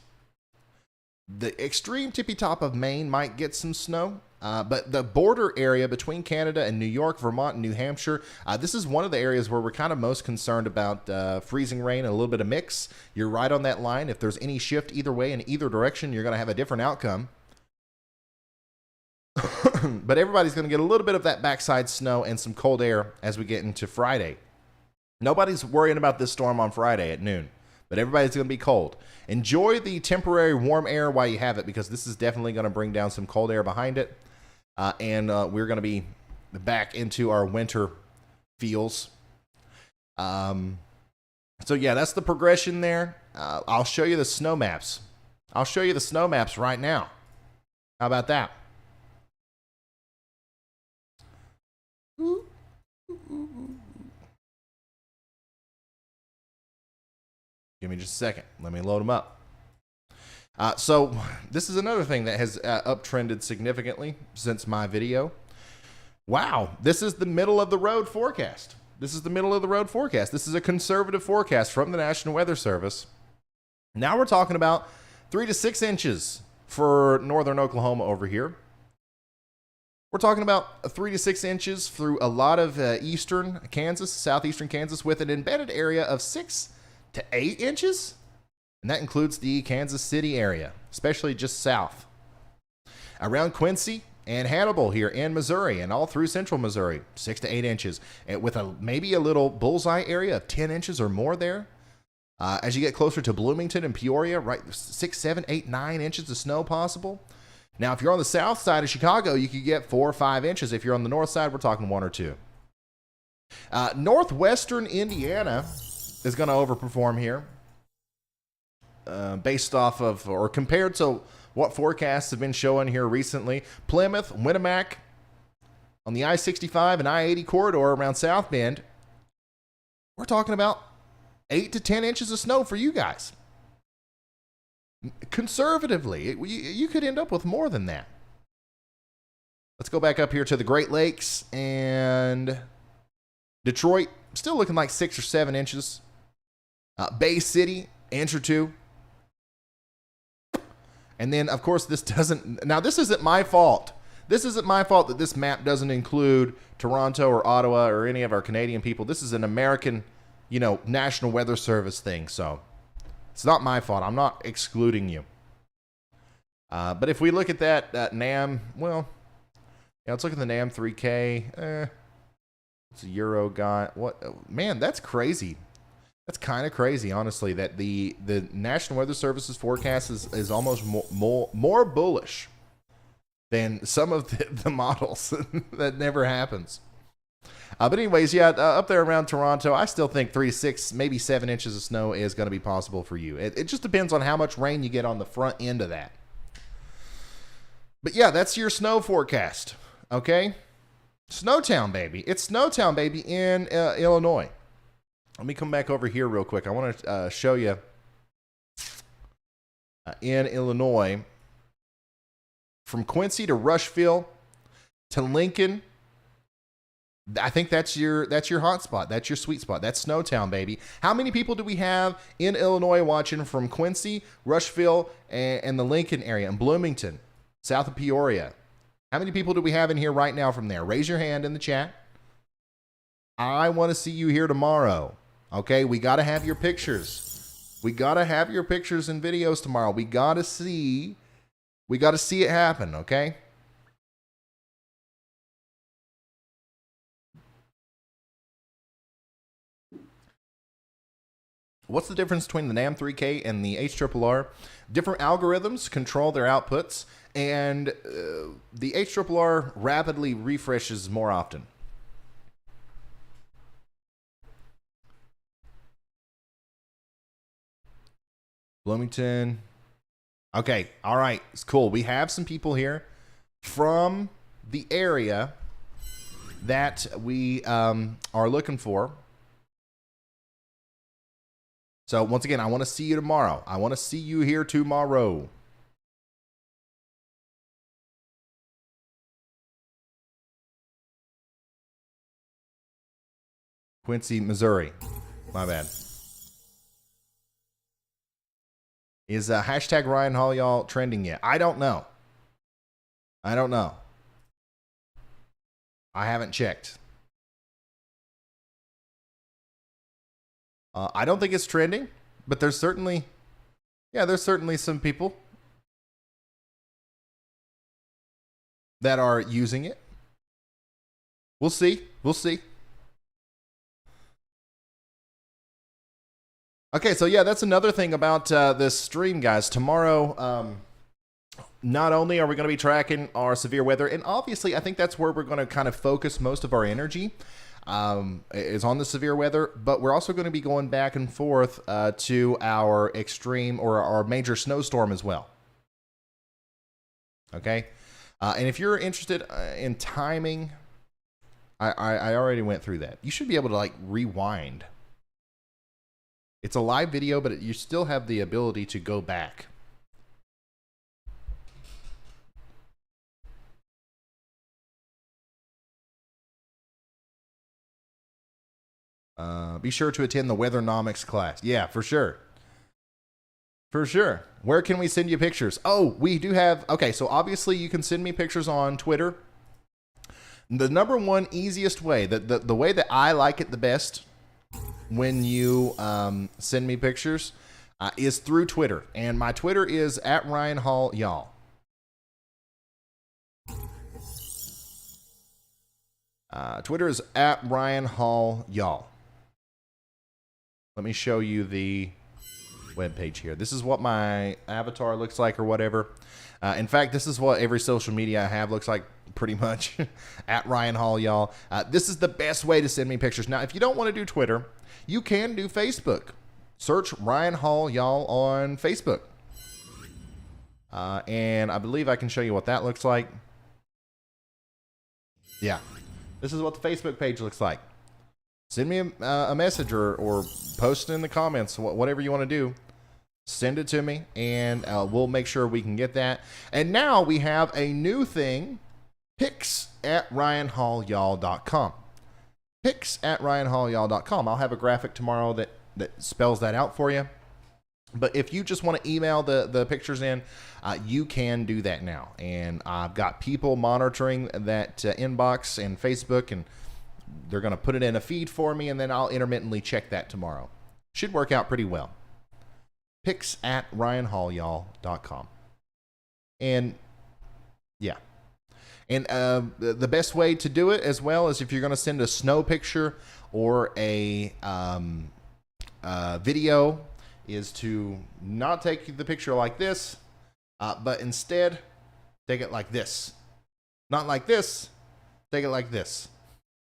The extreme tippy top of Maine might get some snow, but the border area between Canada and New York, Vermont, and New Hampshire, this is one of the areas where we're kind of most concerned about freezing rain and a little bit of mix. You're right on that line. If there's any shift either way in either direction, you're going to have a different outcome. But everybody's going to get a little bit of that backside snow and some cold air as we get into Friday. Nobody's worrying about this storm on Friday at noon, but everybody's going to be cold. Enjoy the temporary warm air while you have it, because this is definitely going to bring down some cold air behind it. And we're going to be back into our winter feels. So yeah, that's the progression there. I'll show you the snow maps. I'll show you the snow maps right now. How about that? Give me just a second. Let me load them up. So this is another thing that has uptrended significantly since my video. Wow, this is the middle of the road forecast. This is the middle of the road forecast. This is a conservative forecast from the National Weather Service. Now we're talking about 3 to 6 inches for northern Oklahoma over here. We're talking about 3 to 6 inches through a lot of eastern Kansas, southeastern Kansas, with an embedded area of 6 to 8 inches. And that includes the Kansas City area, especially just south. Around Quincy and Hannibal here in Missouri and all through central Missouri, 6 to 8 inches. And with maybe a little bullseye area of 10 inches or more there. As you get closer to Bloomington and Peoria, right, 6, 7, 8, 9 inches of snow possible. Now, if you're on the south side of Chicago, you could get 4 or 5 inches. If you're on the north side, we're talking 1 or 2. Northwestern Indiana is going to overperform here based off of, or compared to what forecasts have been showing here recently. Plymouth, Winnemac, on the I-65 and I-80 corridor around South Bend, we're talking about 8 to 10 inches of snow for you guys. Conservatively, you could end up with more than that. Let's go back up here to the Great Lakes and Detroit, still looking like 6 or 7 inches. Bay City, inch or 2. And then, of course, this isn't my fault. This isn't my fault that this map doesn't include Toronto or Ottawa or any of our Canadian people. This is an American, National Weather Service thing. So it's not my fault. I'm not excluding you. But if we look at that NAM, well, let's look at the NAM 3K. It's a Euro guy. What? Man, that's crazy. That's kind of crazy, honestly, that the National Weather Service's forecast is almost more bullish than some of the models. That never happens. But anyways, yeah, up there around Toronto, I still think 3 to 6, maybe 7 inches of snow is going to be possible for you. It just depends on how much rain you get on the front end of that. But yeah, that's your snow forecast, okay? Snowtown, baby. It's Snowtown, baby, in Illinois. Let me come back over here real quick. I want to show you in Illinois, from Quincy to Rushville to Lincoln. I think that's your hot spot. That's your sweet spot. That's Snowtown, baby. How many people do we have in Illinois watching from Quincy, Rushville, and the Lincoln area, and Bloomington, south of Peoria? How many people do we have in here right now from there? Raise your hand in the chat. I want to see you here tomorrow. Okay, we got to have your pictures. We got to have your pictures and videos tomorrow. We got to see it happen, okay? What's the difference between the NAM 3K and the HRRR? Different algorithms control their outputs, and the HRRR rapidly refreshes more often. Bloomington. Okay, all right, it's cool. We have some people here from the area that we are looking for. So once again, I want to see you tomorrow. I want to see you here tomorrow. Quincy, Missouri. My bad. Is hashtag Ryan Hall y'all trending yet? I don't know. I don't know. I haven't checked. I don't think it's trending, but there's certainly some people that are using it. We'll see. We'll see. Okay, so yeah, that's another thing about this stream, guys. Tomorrow, not only are we going to be tracking our severe weather, and obviously I think that's where we're going to kind of focus most of our energy, is on the severe weather, but we're also going to be going back and forth to our extreme or our major snowstorm as well. Okay? And if you're interested in timing, I already went through that. You should be able to like rewind. It's a live video, but you still have the ability to go back. Be sure to attend the Weathernomics class. Yeah, for sure. For sure. Where can we send you pictures? Oh, we do have... Okay, so obviously you can send me pictures on Twitter. The number one easiest way, the way that I like it the best when you send me pictures is through Twitter. And my Twitter is at Ryan Hall y'all. Twitter is at Ryan Hall y'all. Let me show you the web page here. This is what my avatar looks like or whatever. In fact, this is what every social media I have looks like pretty much. At Ryan Hall y'all. This is the best way to send me pictures. Now, if you don't want to do Twitter, you can do Facebook. Search Ryan Hall y'all on Facebook. And I believe I can show you what that looks like. Yeah. This is what the Facebook page looks like. Send me a message or post it in the comments, whatever you want to do. Send it to me, and we'll make sure we can get that. And now we have a new thing, pics at ryanhallyall.com. Pics at ryanhallyall.com. I'll have a graphic tomorrow that spells that out for you. But if you just want to email the pictures in, you can do that now. And I've got people monitoring that inbox and Facebook, and they're going to put it in a feed for me, and then I'll intermittently check that tomorrow. Should work out pretty well. Pics at ryanhallyall.com. And yeah. And the best way to do it as well is if you're going to send a snow picture or a video, is to not take the picture like this, but instead take it like this. Not like this, take it like this.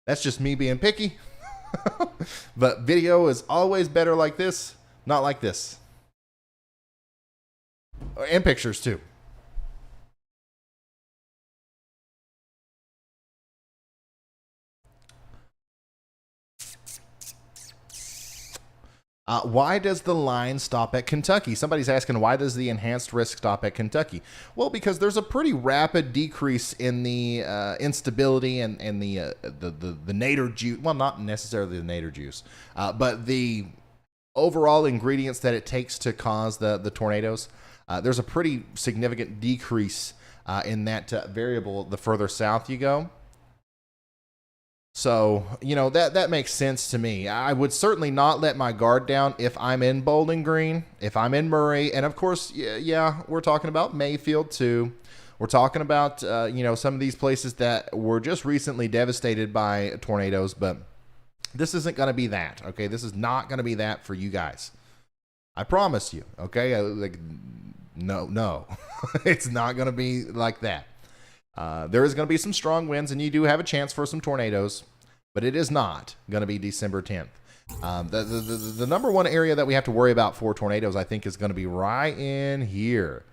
That's just me being picky. But video is always better like this, not like this. And pictures too. Why does the line stop at Kentucky? Somebody's asking, why does the enhanced risk stop at Kentucky? Well, because there's a pretty rapid decrease in the instability and the nadir juice. Well, not necessarily the nadir juice, but the overall ingredients that it takes to cause the tornadoes. There's a pretty significant decrease in that variable the further south you go. So, you know, that makes sense to me. I would certainly not let my guard down if I'm in Bowling Green, if I'm in Murray, and of course, yeah, we're talking about Mayfield too. We're talking about, you know, some of these places that were just recently devastated by tornadoes, but this isn't going to be that, okay? This is not going to be that for you guys. I promise you, okay? No, it's not going to be like that. There is going to be some strong winds, and you do have a chance for some tornadoes, but it is not going to be December 10th. The number one area that we have to worry about for tornadoes, I think, is going to be right in here.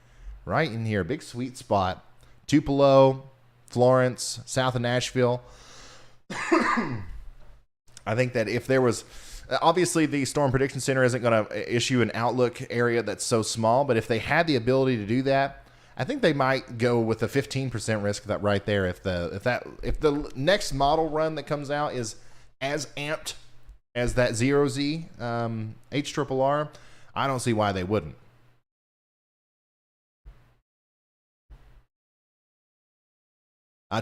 Right in here. Big sweet spot. Tupelo, Florence, south of Nashville. I think that if there was... Obviously, the Storm Prediction Center isn't going to issue an outlook area that's so small, but if they had the ability to do that, I think they might go with a 15% risk that right there. If the next model run that comes out is as amped as that 0Z HRRR, I don't see why they wouldn't.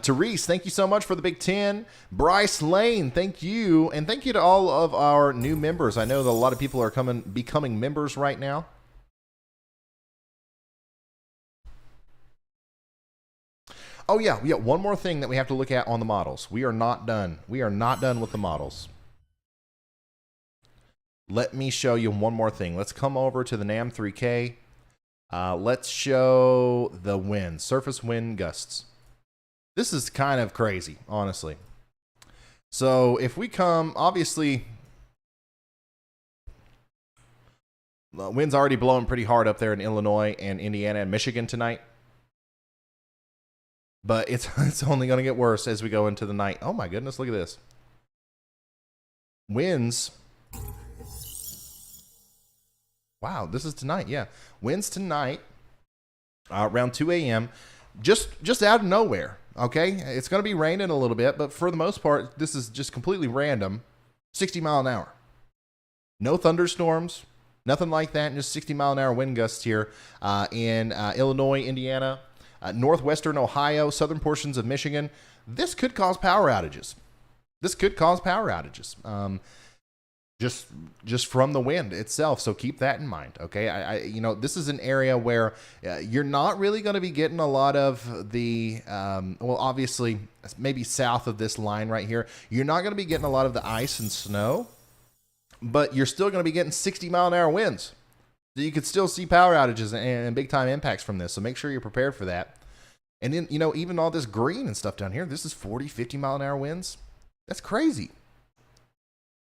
Therese, thank you so much for the Big 10. Bryce Lane, thank you. And thank you to all of our new members. I know that a lot of people are becoming members right now. Oh, yeah. One more thing that we have to look at on the models. We are not done. We are not done with the models. Let me show you one more thing. Let's come over to the NAM 3K. Let's show the wind, surface wind gusts. This is kind of crazy, honestly. So if we come, obviously, the wind's already blowing pretty hard up there in Illinois and Indiana and Michigan tonight. But it's only going to get worse as we go into the night. Oh my goodness, look at this. Winds. Wow, this is tonight, yeah. Winds tonight around 2 a.m. Just out of nowhere. Okay, it's going to be raining a little bit, but for the most part, this is just completely random. 60 mile an hour. No thunderstorms, nothing like that, just 60 mile an hour wind gusts here in Illinois, Indiana, northwestern Ohio, southern portions of Michigan. This could cause power outages. Just from the wind itself. So keep that in mind. Okay. This is an area where you're not really going to be getting a lot of the, well, obviously maybe south of this line right here, you're not going to be getting a lot of the ice and snow, but you're still going to be getting 60 mile an hour winds. So you could still see power outages and big time impacts from this. So make sure you're prepared for that. And then, even all this green and stuff down here, this is 40, 50 mile an hour winds. That's crazy.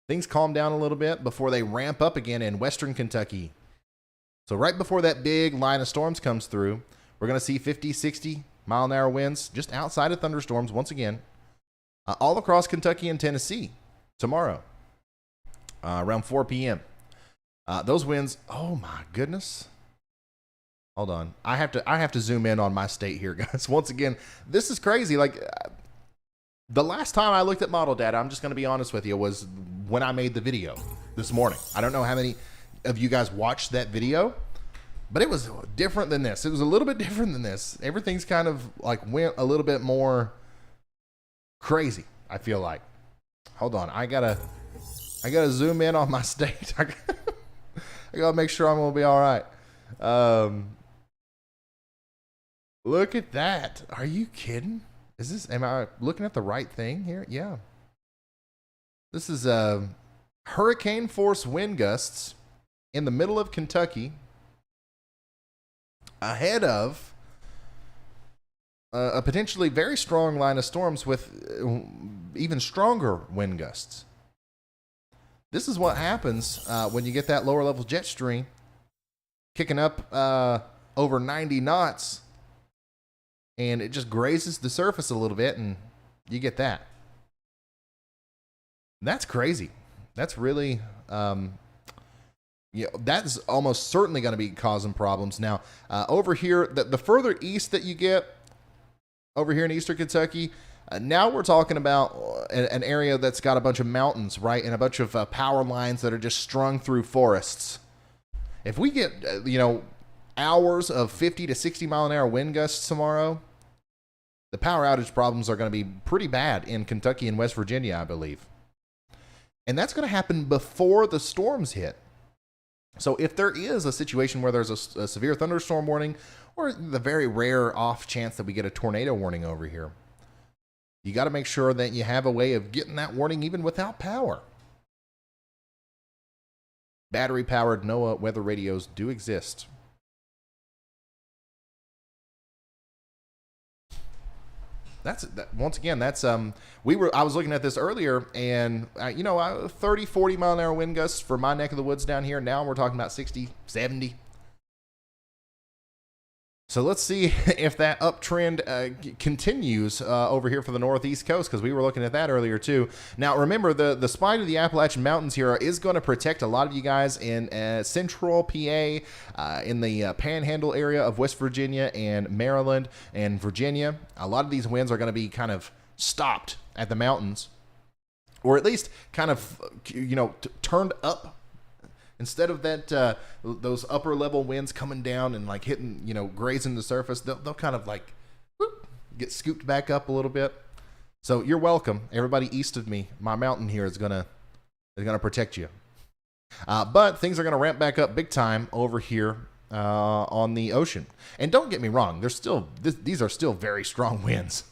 Things calm down a little bit before they ramp up again in western Kentucky. So right before that big line of storms comes through, we're going to see 50, 60 mile an hour winds just outside of thunderstorms once again, all across Kentucky and Tennessee tomorrow around 4 p.m. Those winds, oh my goodness. Hold on. I have to zoom in on my state here, guys. Once again, this is crazy. Like, the last time I looked at model data, I'm just going to be honest with you, was when I made the video this morning. I don't know how many of you guys watched that video, but it was different than this. It was a little bit different than this. Everything's kind of like went a little bit more crazy, I feel like. Hold on. I gotta zoom in on my state. I gotta make sure I'm going to be all right. Look at that. Are you kidding? Am I looking at the right thing here? Yeah. This is hurricane force wind gusts in the middle of Kentucky ahead of a potentially very strong line of storms with even stronger wind gusts. This is what happens when you get that lower level jet stream kicking up over 90 knots. And it just grazes the surface a little bit, and you get that. That's crazy. That's really, that's almost certainly going to be causing problems. Now, over here, the further east that you get, over here in eastern Kentucky, now we're talking about an area that's got a bunch of mountains, right, and a bunch of power lines that are just strung through forests. If we get, hours of 50 to 60 mile an hour wind gusts tomorrow, the power outage problems are going to be pretty bad in Kentucky and West Virginia, I believe. And that's going to happen before the storms hit. So if there is a situation where there's a severe thunderstorm warning, or the very rare off chance that we get a tornado warning over here, you got to make sure that you have a way of getting that warning even without power. Battery-powered NOAA weather radios do exist. Once again, that's I was looking at this earlier, and 30, 40 mile an hour wind gusts for my neck of the woods down here. Now we're talking about 60, 70. So let's see if that uptrend continues over here for the northeast coast, because we were looking at that earlier too. Now remember, the spine of the Appalachian Mountains here is going to protect a lot of you guys in central PA, in the panhandle area of West Virginia and Maryland and Virginia. A lot of these winds are going to be kind of stopped at the mountains. or at least kind of, turned up. Instead of that, those upper level winds coming down and like hitting, grazing the surface, they'll kind of like whoop, get scooped back up a little bit. So you're welcome. Everybody east of me, my mountain here is gonna protect you. But things are gonna ramp back up big time over here on the ocean. And don't get me wrong, these are still very strong winds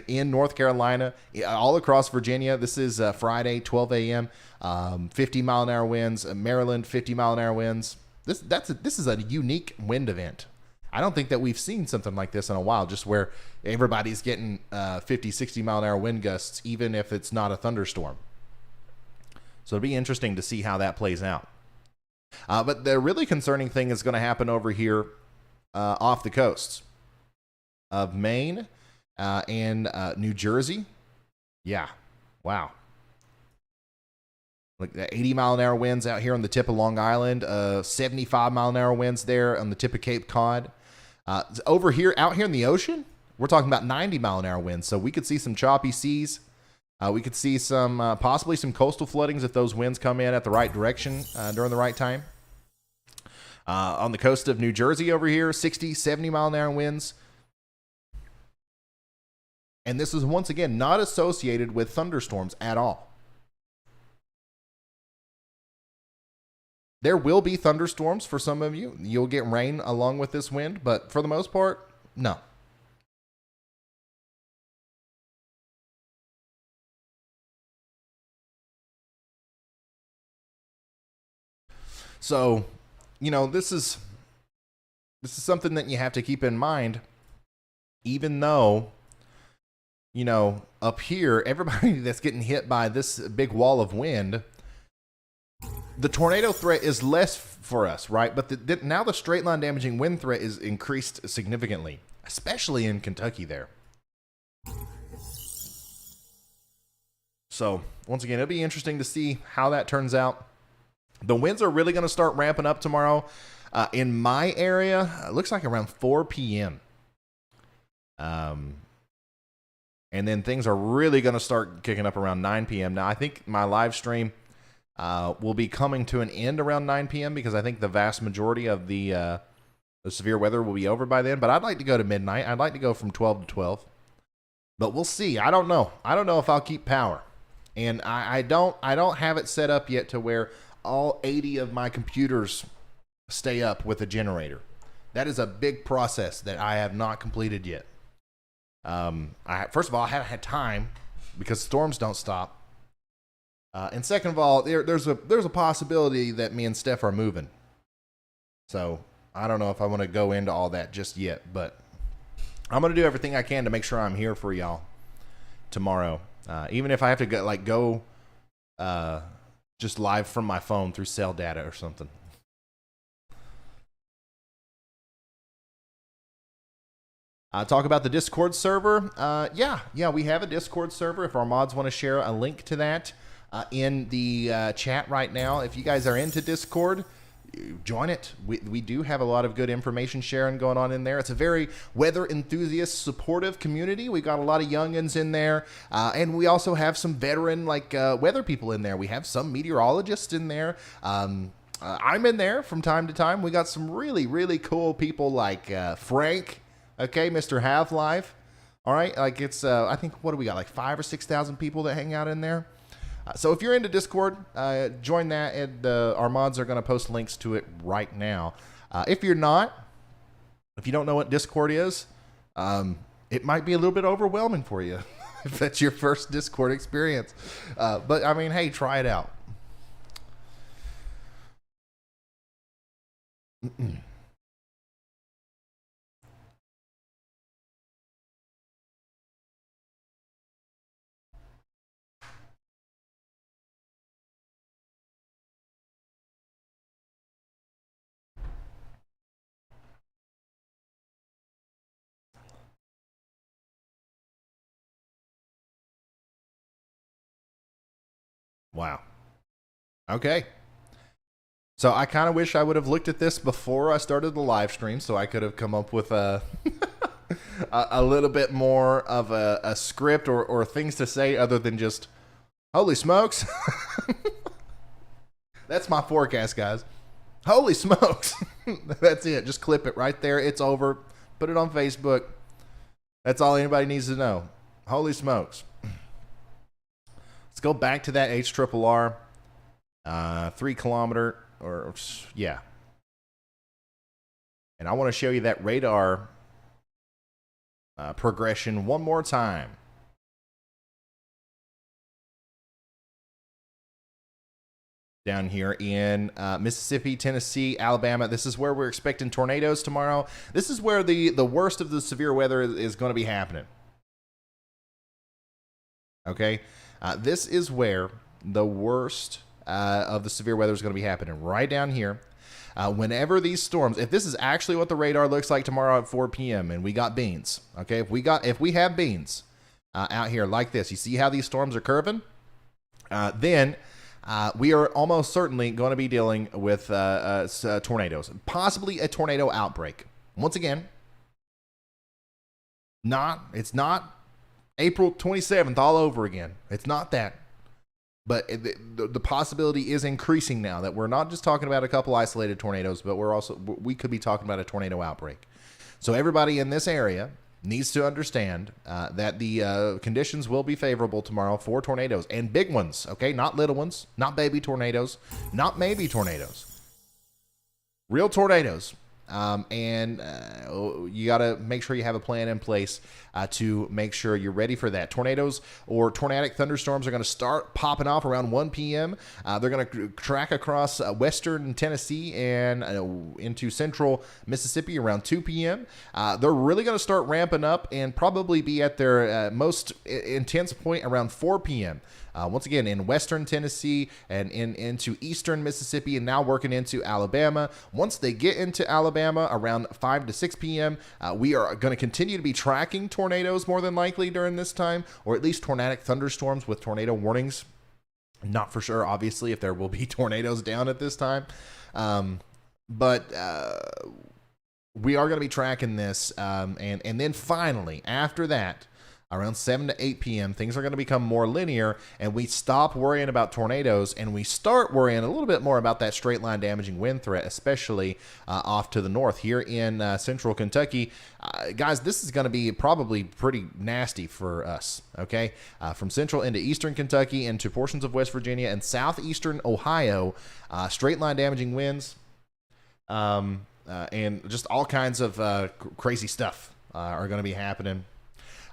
in North Carolina, all across Virginia. This is Friday, 12 a.m. 50-mile-an-hour winds. Maryland, 50-mile-an-hour winds. This is a unique wind event. I don't think that we've seen something like this in a while, just where everybody's getting 50, 60-mile-an-hour wind gusts, even if it's not a thunderstorm. So it'll be interesting to see how that plays out. But the really concerning thing is going to happen over here off the coasts of Maine and New Jersey. Yeah. Wow. Like the 80-mile-an-hour winds out here on the tip of Long Island, 75-mile-an-hour winds there on the tip of Cape Cod. Over here, out here in the ocean, we're talking about 90-mile-an-hour winds. So we could see some choppy seas. We could see some possibly some coastal floodings if those winds come in at the right direction during the right time. On the coast of New Jersey over here, 60, 70-mile-an-hour winds. And this is, once again, not associated with thunderstorms at all. There will be thunderstorms for some of you. You'll get rain along with this wind, but for the most part, no. So, this is something that you have to keep in mind, even though, up here, everybody that's getting hit by this big wall of wind, the tornado threat is less for us, right? But now the straight line damaging wind threat is increased significantly, especially in Kentucky there. So, once again, it'll be interesting to see how that turns out. The winds are really going to start ramping up tomorrow. In my area, it looks like around 4 p.m. And then things are really going to start kicking up around 9 p.m. Now, I think my live stream will be coming to an end around 9 p.m. because I think the vast majority of the severe weather will be over by then. But I'd like to go to midnight. I'd like to go from 12 to 12. But we'll see. I don't know. I don't know if I'll keep power. And I don't have it set up yet to where all 80 of my computers stay up with a generator. That is a big process that I have not completed yet. First of all, I haven't had time because storms don't stop. And second of all, there's a possibility that me and Steph are moving. So I don't know if I want to go into all that just yet, but I'm going to do everything I can to make sure I'm here for y'all tomorrow. Even if I have to go just live from my phone through cell data or something. Talk about the Discord server. Yeah, we have a Discord server. If our mods want to share a link to that in the chat right now. If you guys are into Discord, join it. We do have a lot of good information sharing going on in there. It's a very weather enthusiast, supportive community. We got a lot of youngins in there, and we also have some veteran weather people in there. We have some meteorologists in there. I'm in there from time to time. We got some really, really cool people like Frank, okay, Mr. Half-Life. All right, it's I think, what do we got, like 5,000 or 6,000 people that hang out in there. So if you're into Discord, join that, and our mods are going to post links to it right now. If you're not, if you don't know what Discord is, it might be a little bit overwhelming for you if that's your first Discord experience. But, I mean, hey, try it out. Wow. Okay. So I kind of wish I would have looked at this before I started the live stream, so I could have come up with a a little bit more of a script or things to say other than just Holy smokes. That's my forecast, guys. Holy smokes. That's it. Just clip it right there. It's over. Put it on Facebook. That's all anybody needs to know. Holy smokes. Let's go back to that HRRR. 3 kilometer, or yeah. And I want to show you that radar progression one more time. Down here in Mississippi, Tennessee, Alabama. This is where we're expecting tornadoes tomorrow. This is where the worst of the severe weather is going to be happening. Okay? This is where the worst of the severe weather is going to be happening, right down here. Whenever these storms, if this is actually what the radar looks like tomorrow at 4 p.m. and we got beans, okay? If we have beans out here like this, you see how these storms are curving? Then we are almost certainly going to be dealing with tornadoes, possibly a tornado outbreak. Once again, it's not April 27th all over again. It's not that. But the possibility is increasing now that we're not just talking about a couple isolated tornadoes, but we could be talking about a tornado outbreak. So everybody in this area needs to understand that the conditions will be favorable tomorrow for tornadoes, and big ones, okay? Not little ones, not baby tornadoes, not maybe tornadoes. Real tornadoes. You got to make sure you have a plan in place to make sure you're ready for that. Tornadoes or tornadic thunderstorms are going to start popping off around 1 p.m. They're going to track across western Tennessee and into central Mississippi around 2 p.m. They're really going to start ramping up and probably be at their most intense point around 4 p.m. Once again, in western Tennessee and into eastern Mississippi, and now working into Alabama. Once they get into Alabama around 5 to 6 p.m., we are going to continue to be tracking tornadoes more than likely during this time, or at least tornadic thunderstorms with tornado warnings. Not for sure, obviously, if there will be tornadoes down at this time. But we are going to be tracking this. And then finally, after that, around 7 to 8 p.m., things are going to become more linear, and we stop worrying about tornadoes, and we start worrying a little bit more about that straight line damaging wind threat, especially off to the north here in central Kentucky. Guys, this is going to be probably pretty nasty for us, okay? From central into eastern Kentucky into portions of West Virginia and southeastern Ohio, straight line damaging winds, and just all kinds of crazy stuff are going to be happening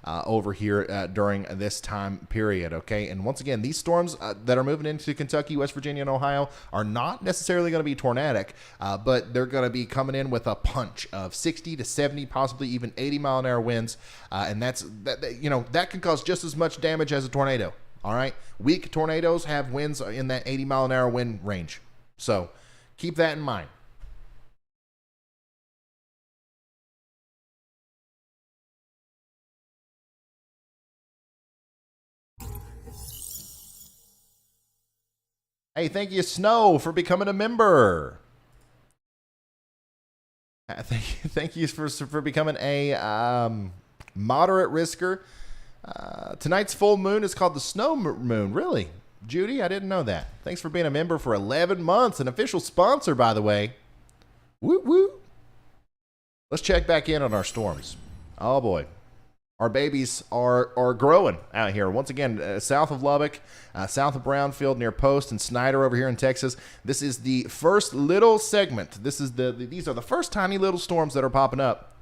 over here during this time period, okay? And once again, these storms that are moving into Kentucky, West Virginia, and Ohio are not necessarily going to be tornadic, but they're going to be coming in with a punch of 60 to 70, possibly even 80-mile-an-hour winds, and that can cause just as much damage as a tornado, all right? Weak tornadoes have winds in that 80-mile-an-hour wind range, so keep that in mind. Hey, thank you, Snow, for becoming a member. Thank you for becoming a moderate risker. Tonight's full moon is called the Snow Moon. Really? Judy, I didn't know that. Thanks for being a member for 11 months. An official sponsor, by the way. Woo woo. Let's check back in on our storms. Oh, boy. Our babies are growing out here. Once again, south of Lubbock, south of Brownfield, near Post and Snyder over here in Texas. This is the first little segment. These are the first tiny little storms that are popping up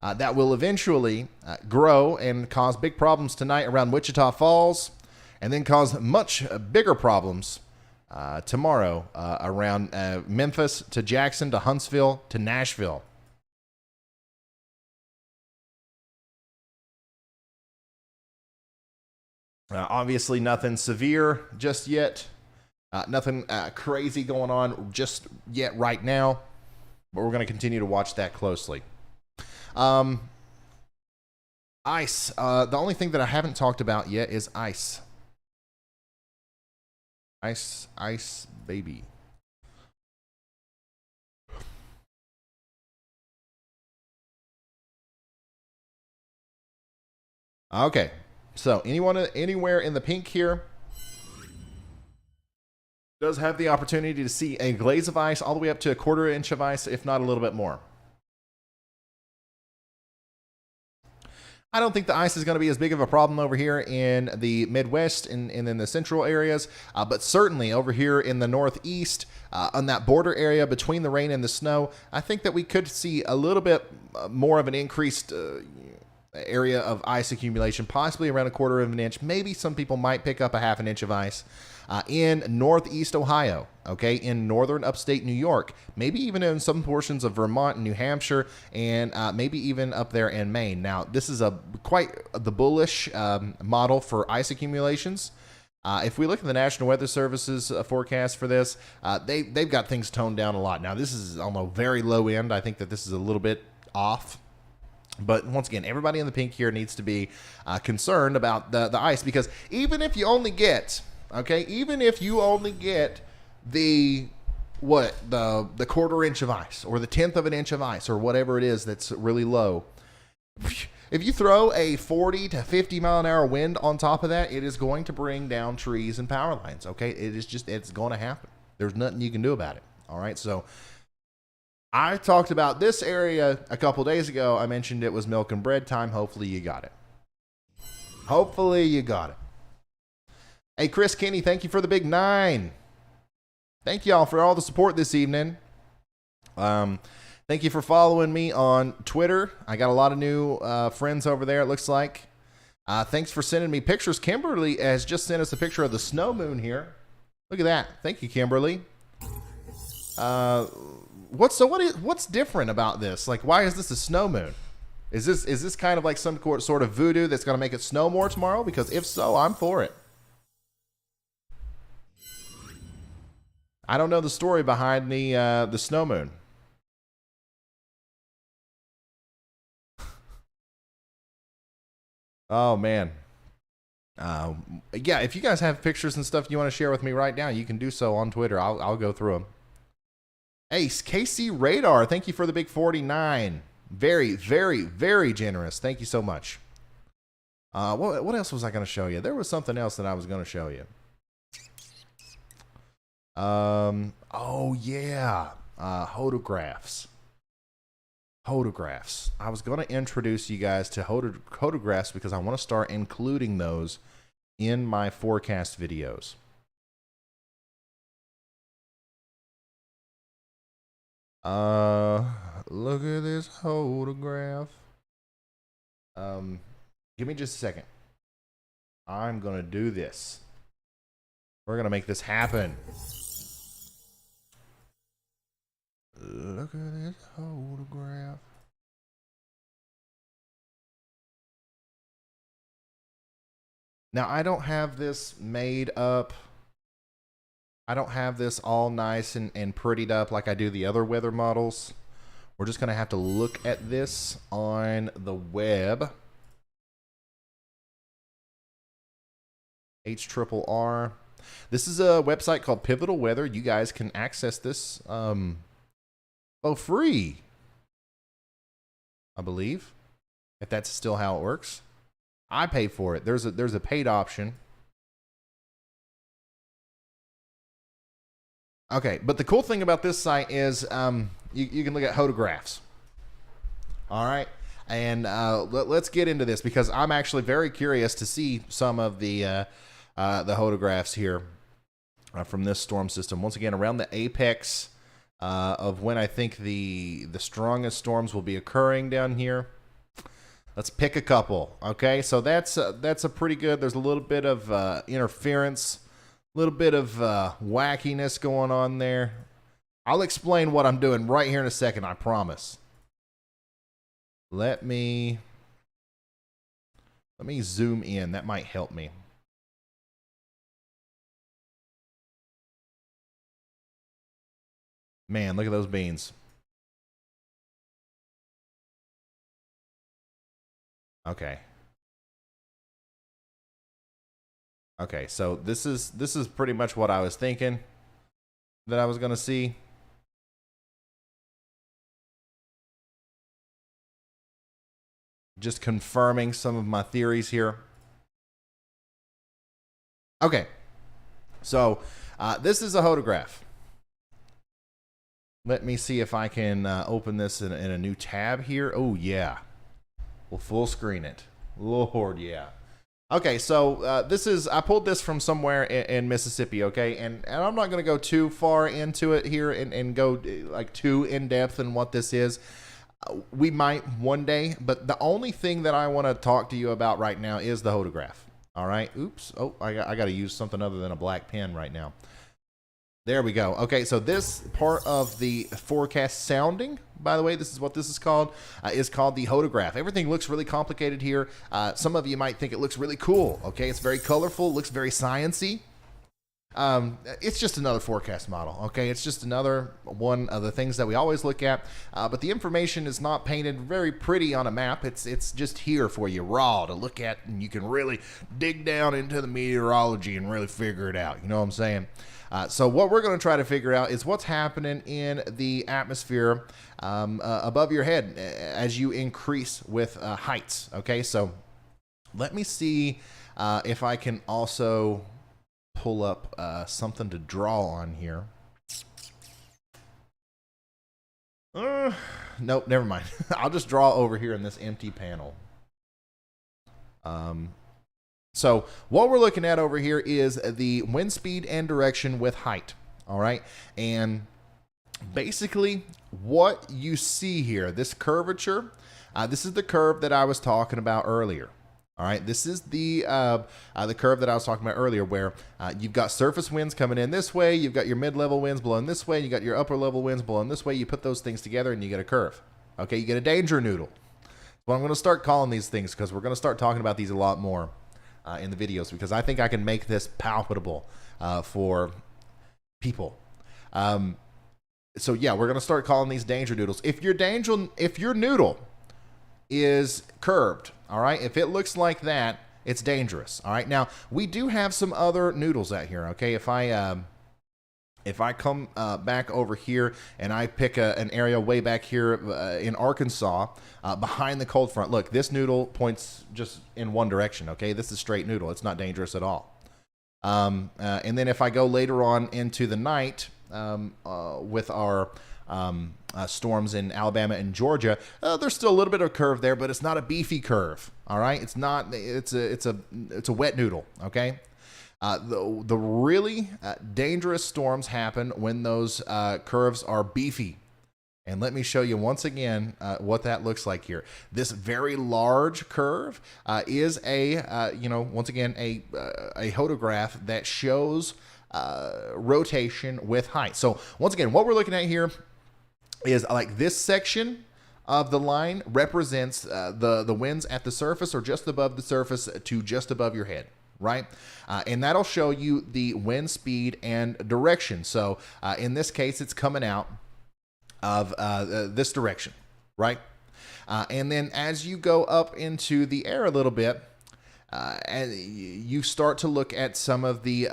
that will eventually grow and cause big problems tonight around Wichita Falls, and then cause much bigger problems tomorrow around Memphis to Jackson to Huntsville to Nashville. Obviously, nothing severe just yet. Nothing crazy going on just yet right now. But we're going to continue to watch that closely. Ice. The only thing that I haven't talked about yet is ice. Ice, baby. Okay. So, anywhere in the pink here? does have the opportunity to see a glaze of ice all the way up to a quarter inch of ice, if not a little bit more. I don't think the ice is going to be as big of a problem over here in the Midwest and in the central areas, but certainly over here in the Northeast, on that border area between the rain and the snow, I think that we could see a little bit more of an increased area of ice accumulation, possibly around a quarter of an inch. Maybe some people might pick up a half an inch of ice in Northeast Ohio, okay, in northern upstate New York, maybe even in some portions of Vermont and New Hampshire, and maybe even up there in Maine. Now, this is quite the bullish model for ice accumulations. If we look at the National Weather Service's forecast for this, they've got things toned down a lot. Now, this is on the very low end. I think that this is a little bit off. But once again, everybody in the pink here needs to be concerned about the ice, because even if you only get, the quarter inch of ice or the tenth of an inch of ice or whatever it is that's really low, if you throw a 40 to 50 mile an hour wind on top of that, it is going to bring down trees and power lines. Okay, it's going to happen. There's nothing you can do about it. All right, so I talked about this area a couple days ago. I mentioned it was milk and bread time. Hopefully you got it. Hey, Chris Kinney, thank you for the big 9. Thank y'all for all the support this evening. Thank you for following me on Twitter. I got a lot of new friends over there, it looks like. Thanks for sending me pictures. Kimberly has just sent us a picture of the snow moon here. Look at that. Thank you, Kimberly. What's different about this? Like, why is this a snow moon? Is this kind of like some sort of voodoo that's going to make it snow more tomorrow? Because if so, I'm for it. I don't know the story behind the snow moon. Oh man. Yeah, if you guys have pictures and stuff you want to share with me right now, you can do so on Twitter. I'll go through them. Hey, KC Radar, thank you for the big 49. Very, very, very generous. Thank you so much. What else was I going to show you? There was something else that I was going to show you. Oh yeah, photographs. I was going to introduce you guys to photographs because I want to start including those in my forecast videos. Look at this photograph. Give me just a second. I'm going to do this. We're going to make this happen. Look at this photograph. Now, I don't have this made up. I don't have this all nice and prettied up like I do the other weather models. We're just going to have to look at this on the web. HRRR. This is a website called Pivotal Weather. You guys can access this for free, I believe, if that's still how it works. I pay for it. There's a paid option. Okay, but the cool thing about this site is you can look at photographs. All right, and let's get into this because I'm actually very curious to see some of the photographs here from this storm system. Once again, around the apex of when I think the strongest storms will be occurring down here. Let's pick a couple. Okay, so that's a pretty good. There's a little bit of interference. A little bit of wackiness going on there. I'll explain what I'm doing right here in a second, I promise. Let me zoom in. That might help me. Man, look at those beans. Okay. Okay, so this is pretty much what I was thinking that I was going to see. Just confirming some of my theories here. Okay, so This is a photograph. Let me see if I can open this in a new tab here. Oh, yeah. We'll full screen it. Lord, yeah. Okay, so this is, I pulled this from somewhere in Mississippi, okay? And I'm not going to go too far into it here and go like too in-depth in what this is. We might one day, but the only thing that I want to talk to you about right now is the photograph. All right? Oops. Oh, I got to use something other than a black pen right now. There we go. Okay, so this part of the forecast sounding, by the way, this is what this is called the photograph. Everything looks really complicated here. Some of you might think it looks really cool. Okay, it's very colorful, looks very sciencey. It's just another forecast model. Okay, it's just another one of the things that we always look at. But the information is not painted very pretty on a map. It's just here for you raw to look at, and you can really dig down into the meteorology and really figure it out. You know what I'm saying? So what we're going to try to figure out is what's happening in the atmosphere above your head as you increase with heights. Okay, so let me see if I can also pull up something to draw on here. Nope, never mind. I'll just draw over here in this empty panel. So what we're looking at over here is the wind speed and direction with height. All right. And basically what you see here, this curvature, this is the curve that I was talking about earlier. All right. This is the curve that I was talking about earlier, where you've got surface winds coming in this way. You've got your mid-level winds blowing this way. You got your upper level winds blowing this way. You put those things together and you get a curve. Okay. You get a danger noodle. Well, I'm going to start calling these things because we're going to start talking about these a lot more in the videos, because I think I can make this palpable for people. So yeah, we're going to start calling these danger noodles. If your noodle is curved, all right, if it looks like that, it's dangerous. All right. Now we do have some other noodles out here. Okay. If I come back over here and I pick an area way back here in Arkansas behind the cold front, look, this noodle points just in one direction, okay? This is straight noodle. It's not dangerous at all. And then if I go later on into the night with our storms in Alabama and Georgia, there's still a little bit of curve there, but it's not a beefy curve, all right? It's a wet noodle, okay? The really dangerous storms happen when those curves are beefy. And let me show you once again what that looks like here. This very large curve is once again, a photograph that shows rotation with height. So once again, what we're looking at here is like this section of the line represents the winds at the surface or just above the surface to just above your head. Right? And that'll show you the wind speed and direction. So in this case, it's coming out of this direction, right? And then as you go up into the air a little bit, and you start to look at some of the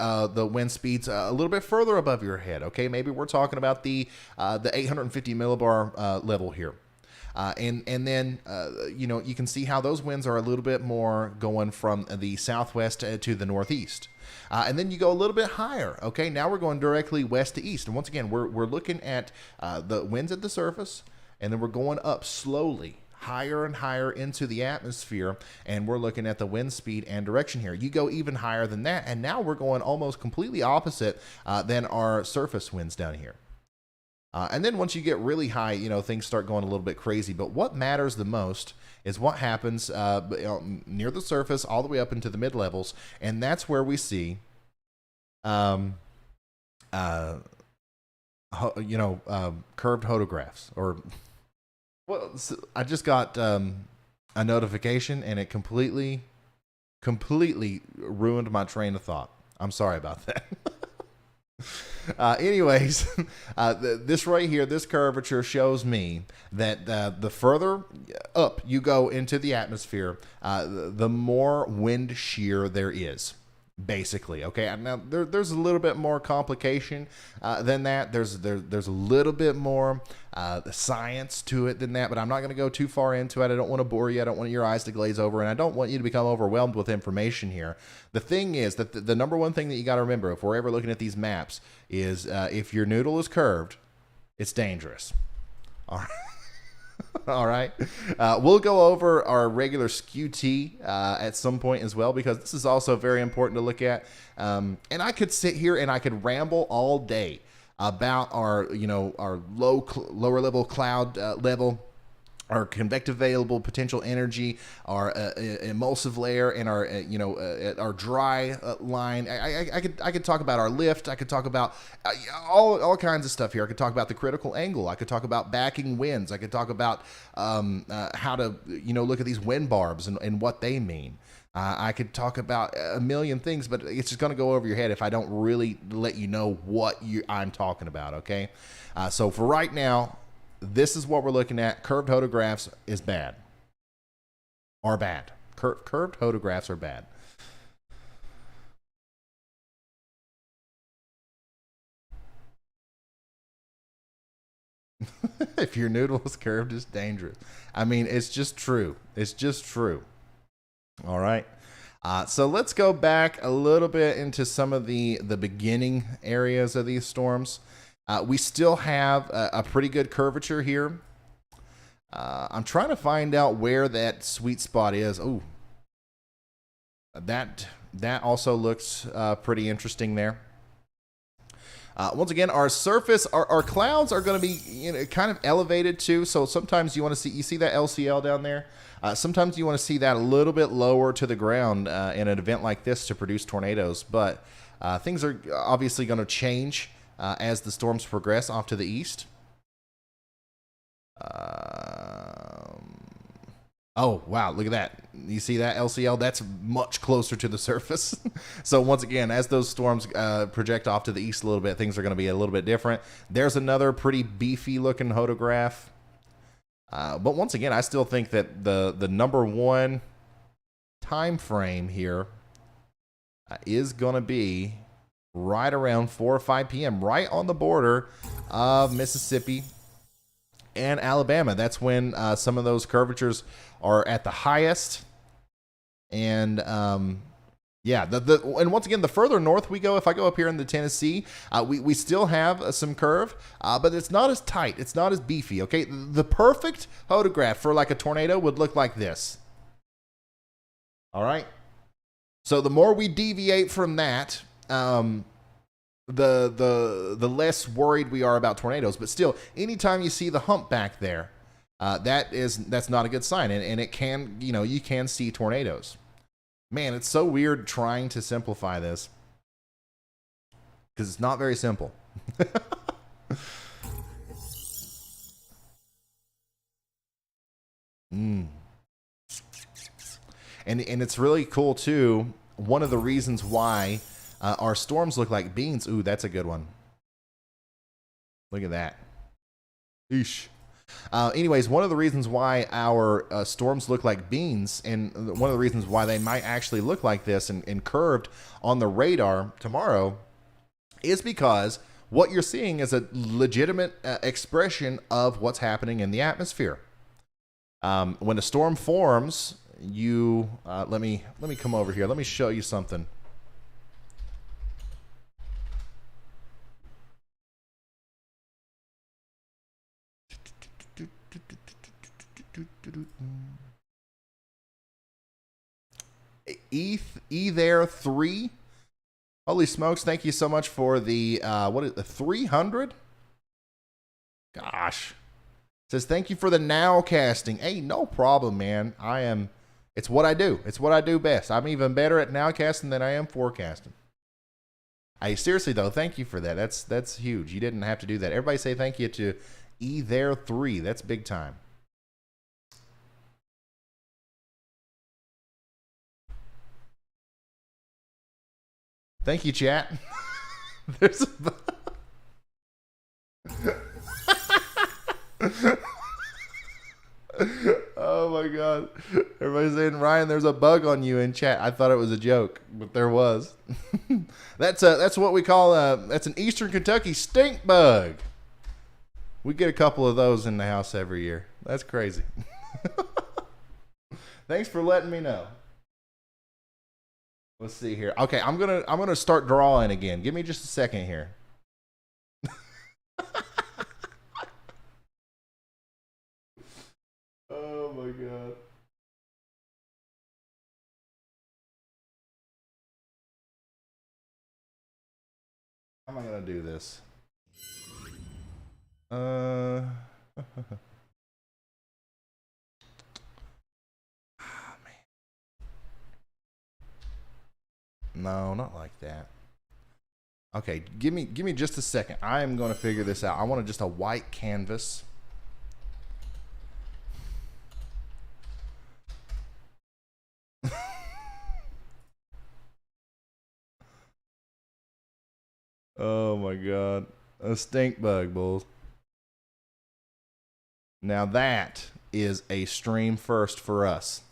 wind speeds a little bit further above your head. Okay, maybe we're talking about the 850 millibar level here. And then you can see how those winds are a little bit more going from the southwest to the northeast. And then you go a little bit higher. Okay, now we're going directly west to east. And once again, we're looking at the winds at the surface, and then we're going up slowly, higher and higher into the atmosphere, and we're looking at the wind speed and direction here. You go even higher than that, and now we're going almost completely opposite than our surface winds down here. And then once you get really high, things start going a little bit crazy. But what matters the most is what happens near the surface all the way up into the mid-levels. And that's where we see, curved photographs. Or, well, I just got a notification, and it completely ruined my train of thought. I'm sorry about that. Anyways, this right here, this curvature shows me that the further up you go into the atmosphere, the more wind shear there is. basically. Okay, now there's a little bit more complication than that. There's a little bit more science to it than that, but I'm not going to go too far into it. I don't want to bore you. I don't want your eyes to glaze over, and I don't want you to become overwhelmed with information here. The thing is that the number one thing that you got to remember if we're ever looking at these maps is if your noodle is curved, it's dangerous. All right. All right. We'll go over our regular SKU at some point as well, because this is also very important to look at. And I could sit here and I could ramble all day about our lower level cloud level, our convective available potential energy, our emulsive layer, and our dry line. I could talk about our lift. I could talk about all kinds of stuff here. I could talk about the critical angle. I could talk about backing winds. I could talk about how to look at these wind barbs and what they mean. I could talk about a million things, but it's just going to go over your head if I don't really let you know what I'm talking about. Okay, so for right now, this is what we're looking at. Curved photographs is bad. Are bad. Curved photographs are bad. If your noodle is curved, it's dangerous. I mean, it's just true. It's just true. All right. So let's go back a little bit into some of the beginning areas of these storms. We still have a pretty good curvature here. I'm trying to find out where that sweet spot is. Oh, that also looks pretty interesting there. Once again, our surface, our clouds are going to be kind of elevated too. So sometimes you see that LCL down there. Sometimes you want to see that a little bit lower to the ground in an event like this to produce tornadoes. But things are obviously going to change as the storms progress off to the east. Oh, wow, look at that. You see that LCL? That's much closer to the surface. So once again, as those storms project off to the east a little bit, things are going to be a little bit different. There's another pretty beefy looking photograph. But once again, I still think that the number one time frame here is going to be right around 4 or 5 p.m., right on the border of Mississippi and Alabama. That's when some of those curvatures are at the highest. And yeah, and once again, the further north we go, if I go up here into Tennessee, we still have some curve, but it's not as tight. It's not as beefy, okay? The perfect photograph for like a tornado would look like this. All right? So the more we deviate from that, the less worried we are about tornadoes. But still, anytime you see the hump back there, that's not a good sign, and it can, you can see tornadoes. Man, it's so weird trying to simplify this because it's not very simple. And it's really cool too. One of the reasons why our storms look like beans. Ooh, that's a good one. Look at that. Eesh. Anyways, one of the reasons why our storms look like beans, and one of the reasons why they might actually look like this and curved on the radar tomorrow, is because what you're seeing is a legitimate expression of what's happening in the atmosphere. When a storm forms, let me come over here. Let me show you something. There 3. Holy smokes, thank you so much for the what is the 300? Gosh. Says thank you for the now casting. Hey, no problem, man. It's what I do. It's what I do best. I'm even better at now casting than I am forecasting. Hey, seriously though, thank you for that. That's huge. You didn't have to do that. Everybody say thank you to there 3. That's big time. Thank you, chat. There's oh my god. god. Everybody's saying, Ryan, there's a bug on you in chat. I thought it was a joke, but there was. That's what we call that's an Eastern Kentucky stink bug. We get a couple of those in the house every year. That's crazy. Thanks for letting me know. Let's see here. Okay, I'm gonna start drawing again. Give me just a second here. Oh my god. How am I gonna do this? No, not like that. Okay, give me just a second. I am going to figure this out. I want just a white canvas. Oh my god. A stink bug, bulls. Now that is a stream first for us.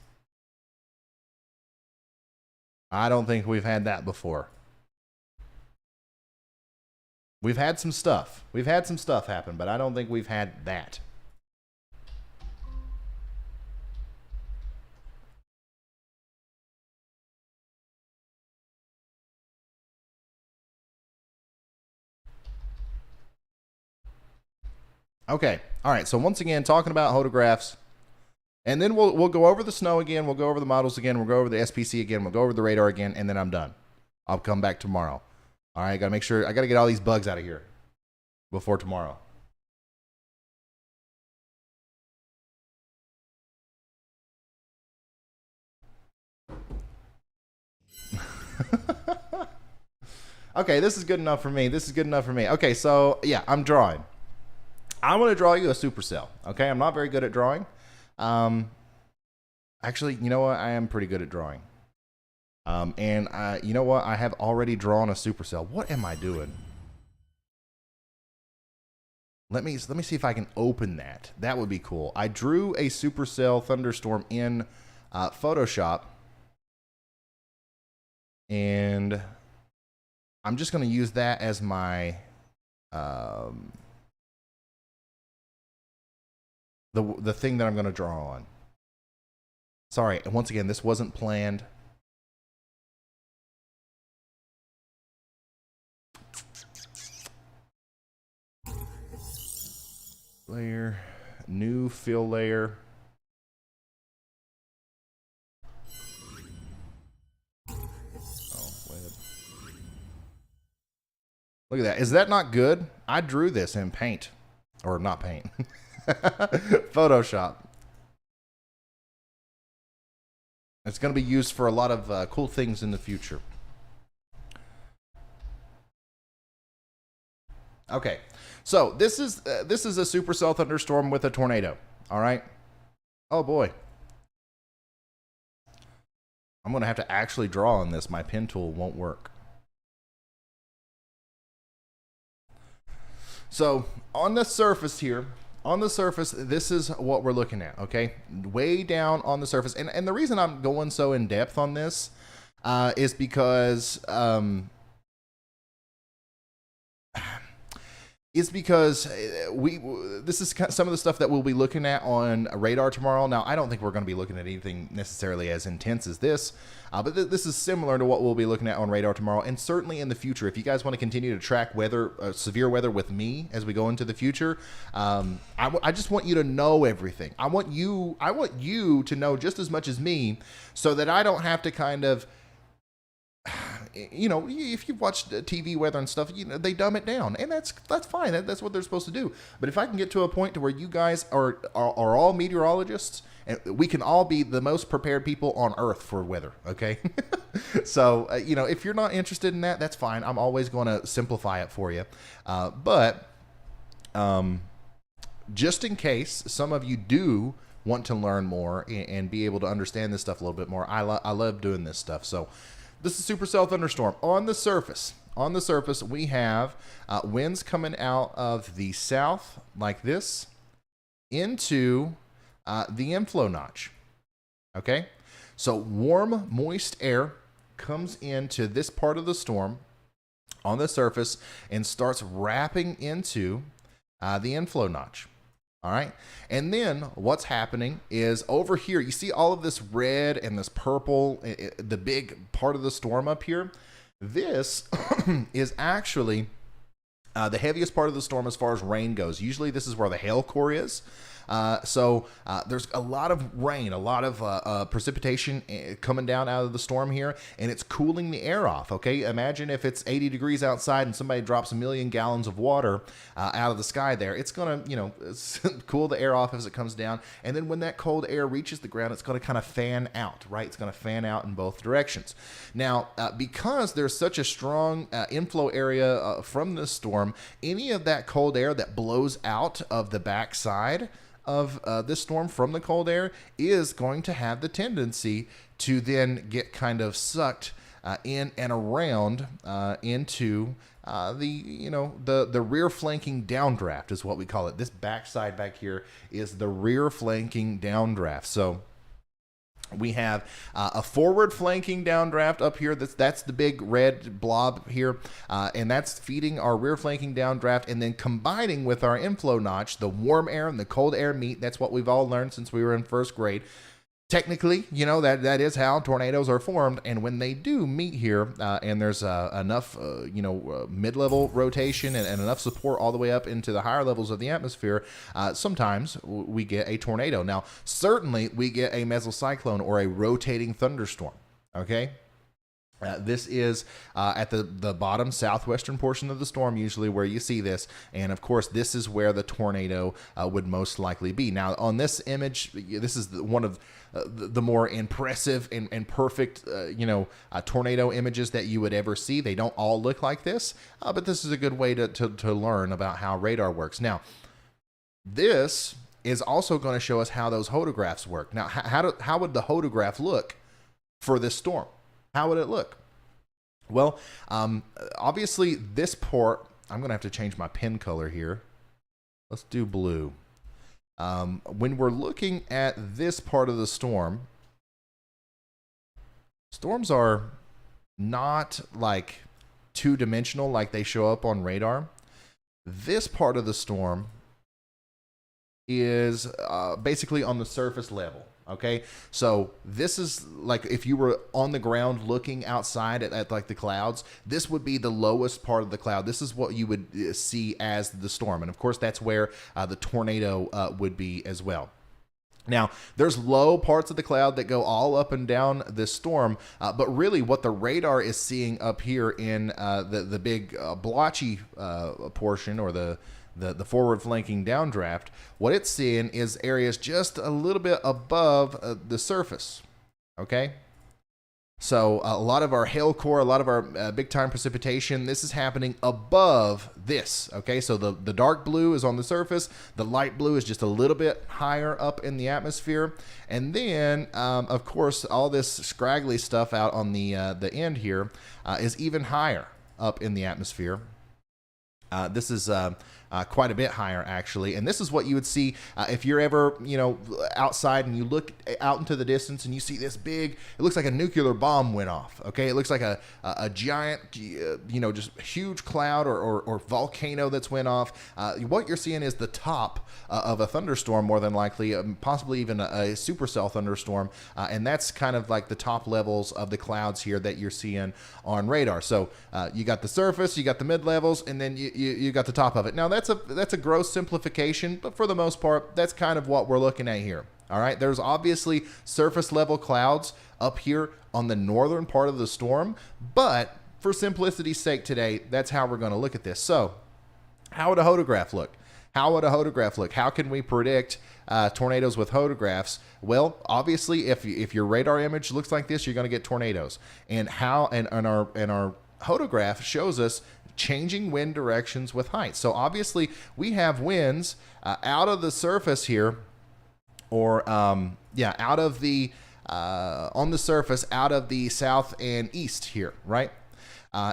I don't think we've had that before. We've had some stuff. We've had some stuff happen, but I don't think we've had that. Okay. All right. So once again, talking about photographs, and then we'll go over the snow again. We'll go over the models again. We'll go over the SPC again. We'll go over the radar again, and then I'm done. I'll come back tomorrow. All right. Got to make sure. I got to get all these bugs out of here before tomorrow. Okay. This is good enough for me. This is good enough for me. Okay. So yeah, I'm drawing. I want to draw you a supercell. Okay, I'm not very good at drawing. Actually, you know what? I am pretty good at drawing. And you know what? I have already drawn a supercell. What am I doing? Let me see if I can open that. That would be cool. I drew a supercell Thunderstorm in Photoshop, and I'm just going to use that as my the thing that I'm going to draw on. Sorry, once again, this wasn't planned. Layer, new fill layer. Oh, wait. Look at that. Is that not good? I drew this in Paint. Or not Paint. Photoshop. It's going to be used for a lot of cool things in the future. Okay, so this is a supercell thunderstorm with a tornado. All right. Oh boy. I'm going to have to actually draw on this. My pen tool won't work. So on the surface here, this is what we're looking at, okay? Way down on the surface. And the reason I'm going so in depth on this is because this is some of the stuff that we'll be looking at on radar tomorrow. Now, I don't think we're going to be looking at anything necessarily as intense as this, but this is similar to what we'll be looking at on radar tomorrow, and certainly in the future. If you guys want to continue to track weather, severe weather with me as we go into the future, I just want you to know everything. I want you to know just as much as me, so that I don't have to kind of, you know, if you've watched TV weather and stuff, you know, they dumb it down, and that's fine. That's what they're supposed to do. But if I can get to a point to where you guys are all meteorologists, and we can all be the most prepared people on Earth for weather, okay? So, you know, if you're not interested in that, that's fine. I'm always going to simplify it for you. But just in case some of you do want to learn more and be able to understand this stuff a little bit more, I love doing this stuff. So this is supercell thunderstorm. On the surface, we have winds coming out of the south like this into the inflow notch. Okay, so warm, moist air comes into this part of the storm on the surface and starts wrapping into the inflow notch. All right. And then what's happening is over here, you see all of this red and this purple, the big part of the storm up here. This is actually the heaviest part of the storm as far as rain goes. Usually this is where the hail core is. So there's a lot of rain, a lot of precipitation coming down out of the storm here, and it's cooling the air off, okay? Imagine if it's 80 degrees outside and somebody drops 1,000,000 gallons of water out of the sky there. It's going to, cool the air off as it comes down, and then when that cold air reaches the ground, it's going to kind of fan out, right? It's going to fan out in both directions. Now, because there's such a strong inflow area from this storm, any of that cold air that blows out of the backside of this storm from the cold air is going to have the tendency to then get kind of sucked in and around into the rear flanking downdraft is what we call it. This backside back here is the rear flanking downdraft. So we have a forward flanking downdraft up here. That's the big red blob here, and that's feeding our rear flanking downdraft, and then combining with our inflow notch, the warm air and the cold air meet. That's what we've all learned since we were in first grade. Technically, that is how tornadoes are formed, and when they do meet here, and there's enough, mid-level rotation and enough support all the way up into the higher levels of the atmosphere, sometimes we get a tornado. Now, certainly we get a mesocyclone or a rotating thunderstorm, okay? This is at the bottom southwestern portion of the storm, usually where you see this. And of course, this is where the tornado would most likely be. Now, on this image, this is one of the more impressive and perfect, tornado images that you would ever see. They don't all look like this, but this is a good way to learn about how radar works. Now, this is also going to show us how those photographs work. Now, how would the photograph look for this storm? How would it look? Well, obviously this part, I'm going to have to change my pen color here. Let's do blue. When we're looking at this part of the storm, storms are not like two-dimensional like they show up on radar. This part of the storm is basically on the surface level. Okay, so this is like if you were on the ground looking outside at like the clouds, this would be the lowest part of the cloud. This is what you would see as the storm. And of course, that's where the tornado would be as well. Now, there's low parts of the cloud that go all up and down this storm, but really what the radar is seeing up here in the big blotchy portion, or the forward flanking downdraft, what it's seeing is areas just a little bit above the surface, okay? So a lot of our hail core, a lot of our big time precipitation, this is happening above this, okay? So the dark blue is on the surface, the light blue is just a little bit higher up in the atmosphere, and then, of course, all this scraggly stuff out on the end here is even higher up in the atmosphere. This is quite a bit higher, actually. And this is what you would see if you're ever, outside and you look out into the distance and you see this big, it looks like a nuclear bomb went off, okay? It looks like a giant, just huge cloud or volcano that's went off. What you're seeing is the top of a thunderstorm, more than likely, possibly even a supercell thunderstorm. And that's kind of like the top levels of the clouds here that you're seeing on radar. So you got the surface, you got the mid levels, and then you got the top of it. Now, that's a gross simplification, but for the most part, that's kind of what we're looking at here. All right, there's obviously surface level clouds up here on the northern part of the storm, but for simplicity's sake today, that's how we're going to look at this. So how would a photograph look? How can we predict tornadoes with photographs? Well, obviously, if your radar image looks like this, you're going to get tornadoes. And our photograph shows us changing wind directions with height. So obviously we have winds out of the surface here, or out of the on the surface out of the south and east here, right?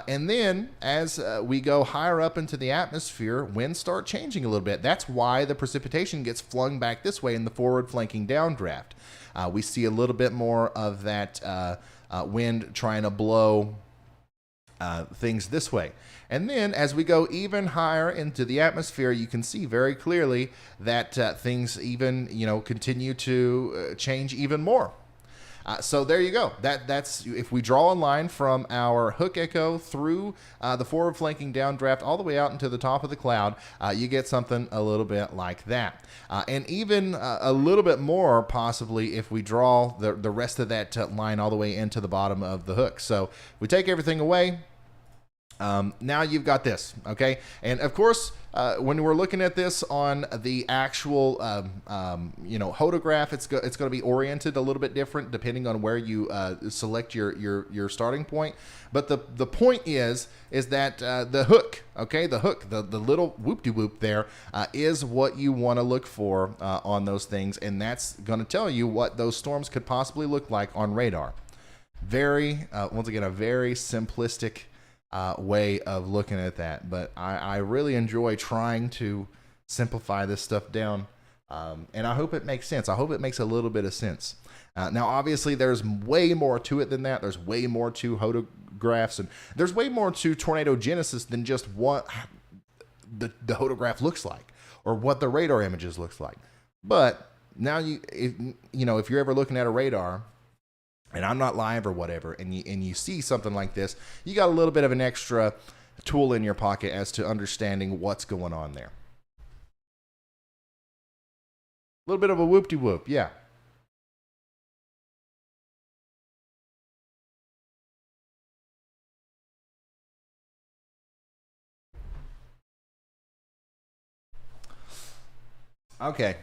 And then as we go higher up into the atmosphere, winds start changing a little bit. That's why the precipitation gets flung back this way in the forward flanking downdraft. We see a little bit more of that wind trying to blow things this way. And then as we go even higher into the atmosphere, you can see very clearly that things even, continue to change even more. So there you go. That's if we draw a line from our hook echo through the forward flanking downdraft all the way out into the top of the cloud, you get something a little bit like that. And even a little bit more possibly if we draw the rest of that line all the way into the bottom of the hook. So we take everything away. Now you've got this, okay? And of course, when we're looking at this on the actual, hodograph, it's going to be oriented a little bit different depending on where you select your starting point. But the point is that the hook, okay, the little whoop-de-whoop there is what you want to look for on those things, and that's going to tell you what those storms could possibly look like on radar. Once again, a very simplistic way of looking at that, but I really enjoy trying to simplify this stuff down, and I hope it makes sense. I hope it makes a little bit of sense. Now, obviously, there's way more to it than that. There's way more to hodographs, and there's way more to tornado genesis than just what the hodograph looks like or what the radar images looks like. But now if you're ever looking at a radar, and I'm not live or whatever, and you see something like this, you got a little bit of an extra tool in your pocket as to understanding what's going on there. A little bit of a whoop-de-whoop, yeah. Okay.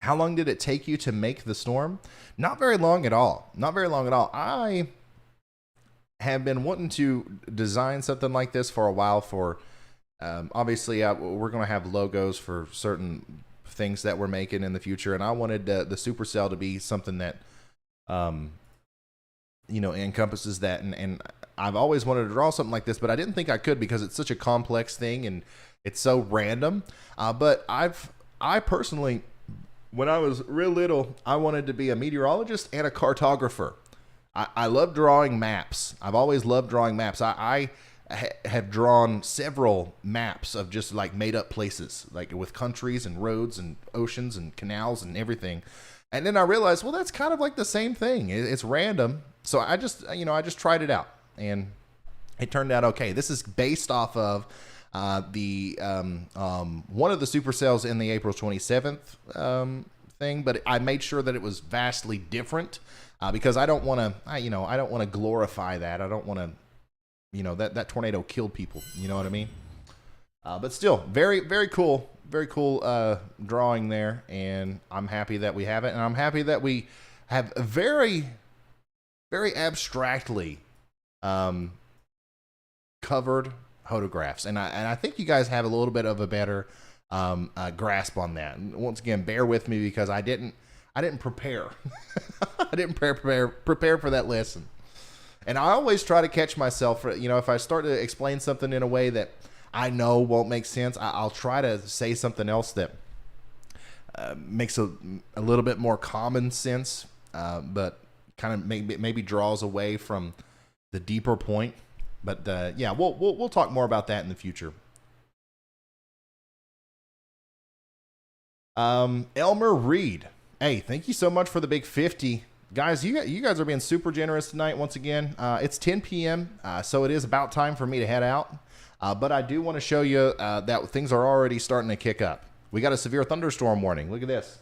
How long did it take you to make the storm? Not very long at all. Not very long at all. I have been wanting to design something like this for a while. Obviously, we're going to have logos for certain things that we're making in the future, and I wanted the supercell to be something that, encompasses that. And I've always wanted to draw something like this, but I didn't think I could because it's such a complex thing and it's so random. But I personally, when I was real little, I wanted to be a meteorologist and a cartographer. I love drawing maps. I've always loved drawing maps. I have drawn several maps of just like made up places, like with countries and roads and oceans and canals and everything. And then I realized, well, that's kind of like the same thing. It's random. So I just tried it out and it turned out okay. This is based off of one of the supercells in the April 27th thing, but I made sure that it was vastly different because I don't want to glorify that. I don't want to, that tornado killed people. You know what I mean? But still, very, very cool, drawing there, and I'm happy that we have it, and I'm happy that we have very, very abstractly covered photographs, and I think you guys have a little bit of a better grasp on that. And once again, bear with me because I didn't prepare. I didn't prepare for that lesson. And I always try to catch myself for, if I start to explain something in a way that I know won't make sense, I'll try to say something else that makes a little bit more common sense, but kind of maybe draws away from the deeper point. But yeah, we'll talk more about that in the future. Elmer Reed, hey, thank you so much for the big 50. Guys, you guys are being super generous tonight once again. It's 10 p.m., so it is about time for me to head out. But I do want to show you that things are already starting to kick up. We got a severe thunderstorm warning. Look at this.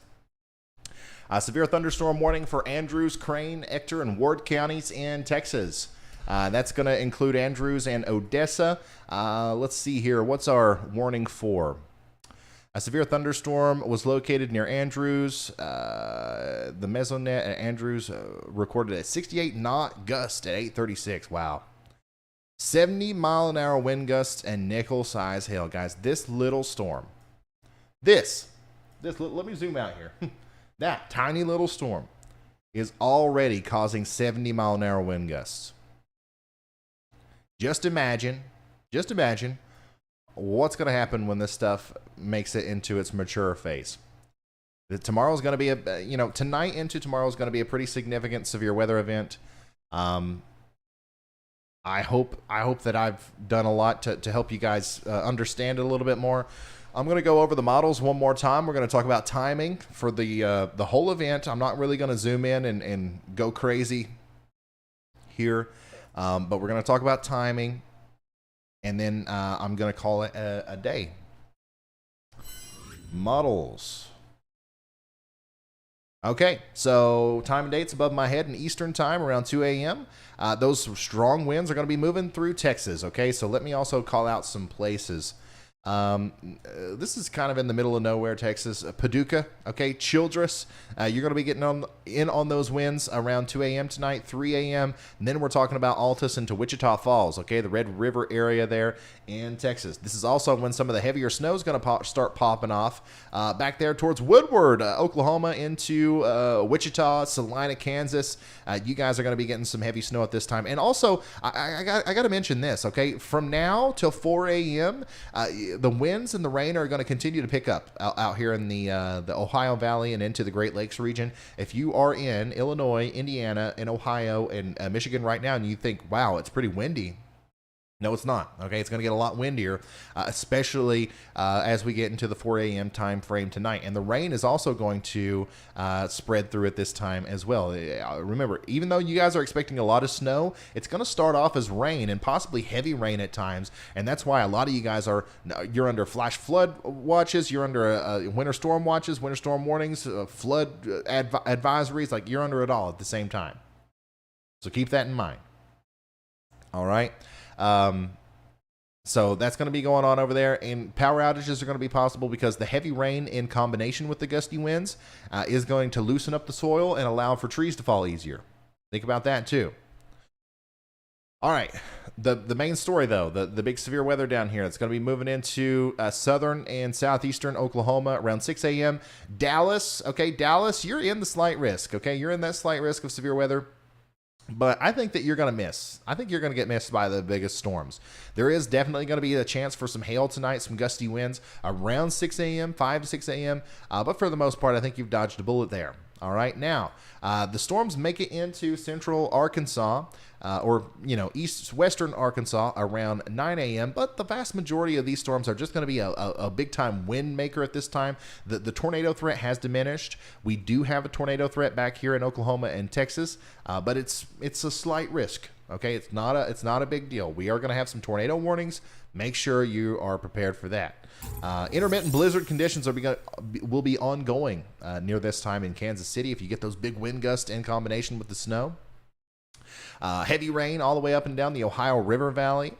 A severe thunderstorm warning for Andrews, Crane, Ector, and Ward counties in Texas. That's going to include Andrews and Odessa. Let's see here. What's our warning for? A severe thunderstorm was located near Andrews. The mesonet at Andrews recorded a 68 knot gust at 8:36. Wow. 70-mile-an-hour wind gusts and nickel-size hail. Guys, this little storm, let me zoom out here. That tiny little storm is already causing 70-mile-an-hour wind gusts. Just imagine, just imagine what's going to happen when this stuff makes it into its mature phase. Tomorrow's going to be tonight into tomorrow is going to be a pretty significant severe weather event. I hope that I've done a lot to help you guys understand it a little bit more. I'm going to go over the models one more time. We're going to talk about timing for the whole event. I'm not really going to zoom in and go crazy here, but we're going to talk about timing, and then I'm going to call it a day. Models. Okay, so time and dates above my head in Eastern time around 2 a.m. Those strong winds are going to be moving through Texas, okay? So let me also call out some places. This is kind of in the middle of nowhere, Texas. Paducah, okay? Childress, you're going to be getting in on those winds around 2 a.m. tonight, 3 a.m. And then we're talking about Altus into Wichita Falls, okay? The Red River area there in Texas. This is also when some of the heavier snow is going to start popping off back there towards Woodward, Oklahoma, into Wichita, Salina, Kansas. You guys are going to be getting some heavy snow at this time. And also, I got to mention this, okay? From now till 4 a.m., the winds and the rain are going to continue to pick up out here in the Ohio Valley and into the Great Lakes region. If you are in Illinois, Indiana, and Ohio, and Michigan right now, and you think, wow, it's pretty windy, no, it's not. Okay, it's going to get a lot windier, especially as we get into the 4 a.m. time frame tonight. And the rain is also going to spread through at this time as well. Remember, even though you guys are expecting a lot of snow, it's going to start off as rain and possibly heavy rain at times. And that's why a lot of you guys you're under flash flood watches, you're under winter storm watches, winter storm warnings, flood advisories. Like, you're under it all at the same time. So keep that in mind. All right. So that's going to be going on over there, and power outages are going to be possible because the heavy rain in combination with the gusty winds is going to loosen up the soil and allow for trees to fall easier. Think about that too. All right, the main story though, the big severe weather down here, it's going to be moving into southern and southeastern Oklahoma around 6 a.m. Dallas, okay, Dallas, you're in the slight risk, okay, you're in that slight risk of severe weather. But I think that you're going to miss. I think you're going to get missed by the biggest storms. There is definitely going to be a chance for some hail tonight, some gusty winds around 6 a.m., 5 to 6 a.m. But for the most part, I think you've dodged a bullet there. All right, now the storms make it into central Arkansas western Arkansas around 9 a.m. But the vast majority of these storms are just going to be a big time wind maker at this time. The tornado threat has diminished. We do have a tornado threat back here in Oklahoma and Texas, but it's a slight risk. Okay, it's not a big deal. We are going to have some tornado warnings. Make sure you are prepared for that. Intermittent blizzard conditions will be ongoing near this time in Kansas City if you get those big wind gusts in combination with the snow. Heavy rain all the way up and down the Ohio River Valley.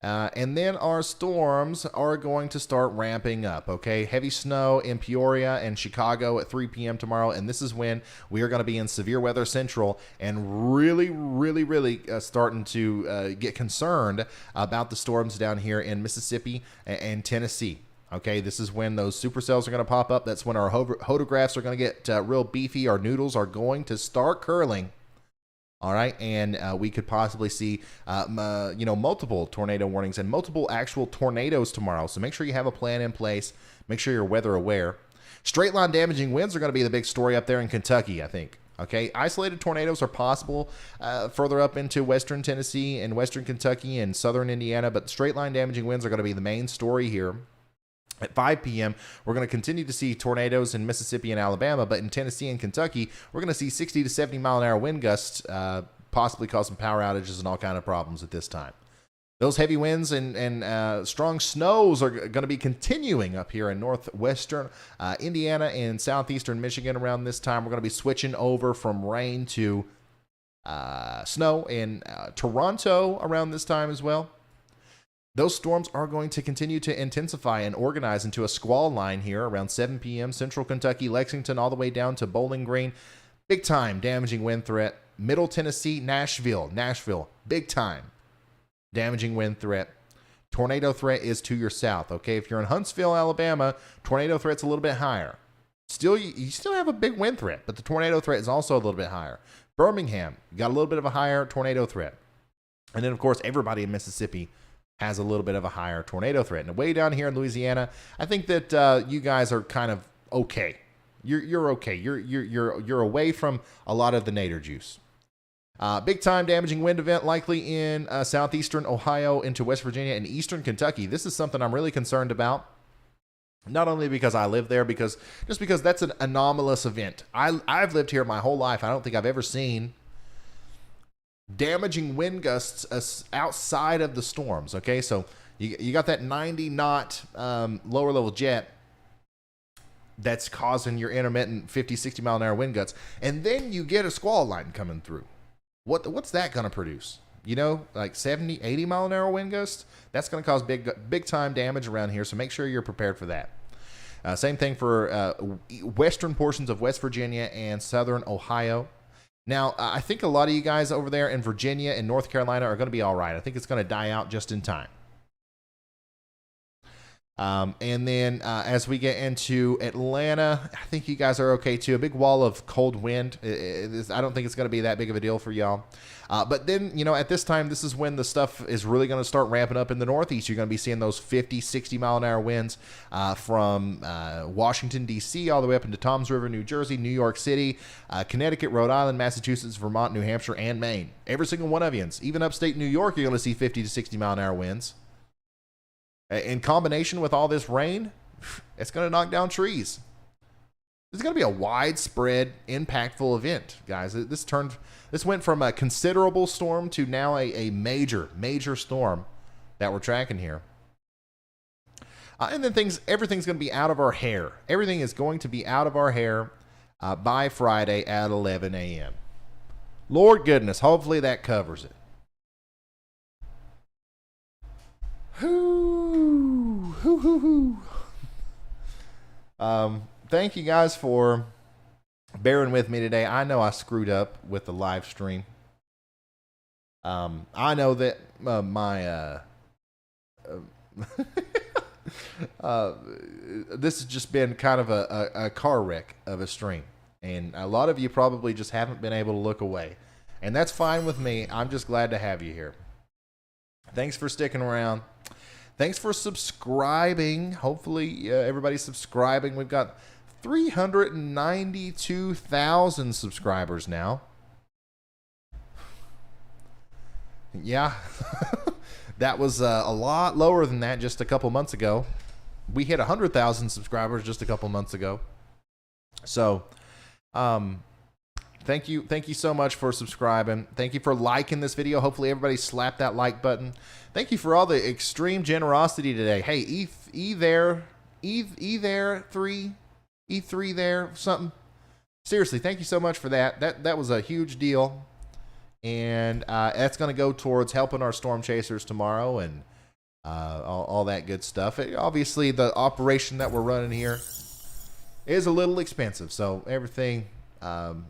And then our storms are going to start ramping up, okay? Heavy snow in Peoria and Chicago at 3 p.m. tomorrow, and this is when we are going to be in severe weather central and really starting to get concerned about the storms down here in Mississippi and Tennessee. Okay, this is when those supercells are going to pop up. That's when our hodographs are going to get real beefy. Our noodles are going to start curling. All right, and we could possibly see, multiple tornado warnings and multiple actual tornadoes tomorrow. So make sure you have a plan in place. Make sure you're weather aware. Straight line damaging winds are going to be the big story up there in Kentucky, I think. Okay, isolated tornadoes are possible further up into western Tennessee and western Kentucky and southern Indiana, but straight line damaging winds are going to be the main story here. At 5 p.m., we're going to continue to see tornadoes in Mississippi and Alabama, but in Tennessee and Kentucky, we're going to see 60 to 70 mile an hour wind gusts, possibly causing power outages and all kind of problems at this time. Those heavy winds and strong snows are going to be continuing up here in northwestern Indiana and southeastern Michigan around this time. We're going to be switching over from rain to snow in Toronto around this time as well. Those storms are going to continue to intensify and organize into a squall line here around 7 p.m. Central Kentucky, Lexington, all the way down to Bowling Green. Big time damaging wind threat. Middle Tennessee, Nashville, big time damaging wind threat. Tornado threat is to your south. Okay, if you're in Huntsville, Alabama, tornado threat's a little bit higher. You still have a big wind threat, but the tornado threat is also a little bit higher. Birmingham, got a little bit of a higher tornado threat. And then, of course, everybody in Mississippi has a little bit of a higher tornado threat. And way down here in Louisiana, I think that you guys are kind of okay. You're okay. You're away from a lot of the nadir juice. Big time damaging wind event likely in southeastern Ohio into West Virginia and eastern Kentucky. This is something I'm really concerned about. Not only because I live there, because that's an anomalous event. I've lived here my whole life. I don't think I've ever seen damaging wind gusts outside of the storms. Okay, so you got that 90 knot lower level jet that's causing your intermittent 50, 60 mile an hour wind gusts, and then you get a squall line coming through. What's that going to produce? You know, like 70, 80 mile an hour wind gusts? That's going to cause big time damage around here, so make sure you're prepared for that. Same thing for western portions of West Virginia and southern Ohio. Now, I think a lot of you guys over there in Virginia and North Carolina are going to be all right. I think it's going to die out just in time. And then as we get into Atlanta, I think you guys are okay too. A big wall of cold wind. I don't think it's going to be that big of a deal for y'all. But then, you know, at this time, this is when the stuff is really going to start ramping up in the Northeast. You're going to be seeing those 50, 60 mile an hour winds from Washington, D.C., all the way up into Toms River, New Jersey, New York City, Connecticut, Rhode Island, Massachusetts, Vermont, New Hampshire, and Maine. Every single one of you. Even upstate New York, you're going to see 50 to 60 mile an hour winds. In combination with all this rain, it's going to knock down trees. This is going to be a widespread, impactful event, guys. This went from a considerable storm to now a major storm that we're tracking here. And then everything's going to be out of our hair. Everything is going to be out of our hair by Friday at 11 a.m. Lord goodness, hopefully that covers it. Thank you guys for bearing with me today. I know I screwed up with the live stream. I know that this has just been kind of a car wreck of a stream, and a lot of you probably just haven't been able to look away, and that's fine with me. I'm just glad to have you here. Thanks for sticking around. Thanks for subscribing. Hopefully everybody's subscribing. We've got 392,000 subscribers now. Yeah, that was a lot lower than that just a couple months ago. We hit 100,000 subscribers just a couple months ago. So, thank you so much for subscribing. Thank you for liking this video. Hopefully everybody slapped that like button. Thank you for all the extreme generosity today. Hey, E3 there, something. Seriously, thank you so much for that. That was a huge deal. And that's going to go towards helping our storm chasers tomorrow and all that good stuff. Obviously, the operation that we're running here is a little expensive, so everything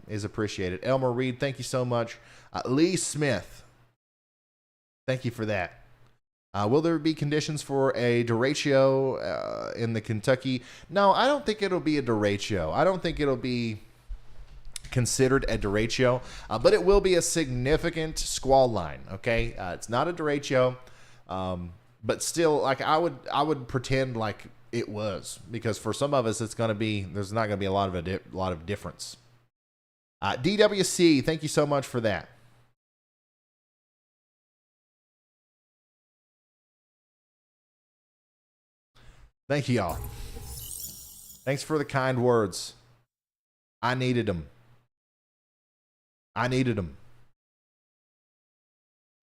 is appreciated. Elmer Reed, thank you so much. Lee Smith, thank you for that. Will there be conditions for a derecho in the Kentucky? No, I don't think it'll be a derecho. I don't think it'll be considered a derecho, but it will be a significant squall line. Okay, it's not a derecho, but still, like I would pretend like it was, because for some of us, there's not going to be a lot of difference. DWC, thank you so much for that. Thank you, y'all. Thanks for the kind words. I needed them.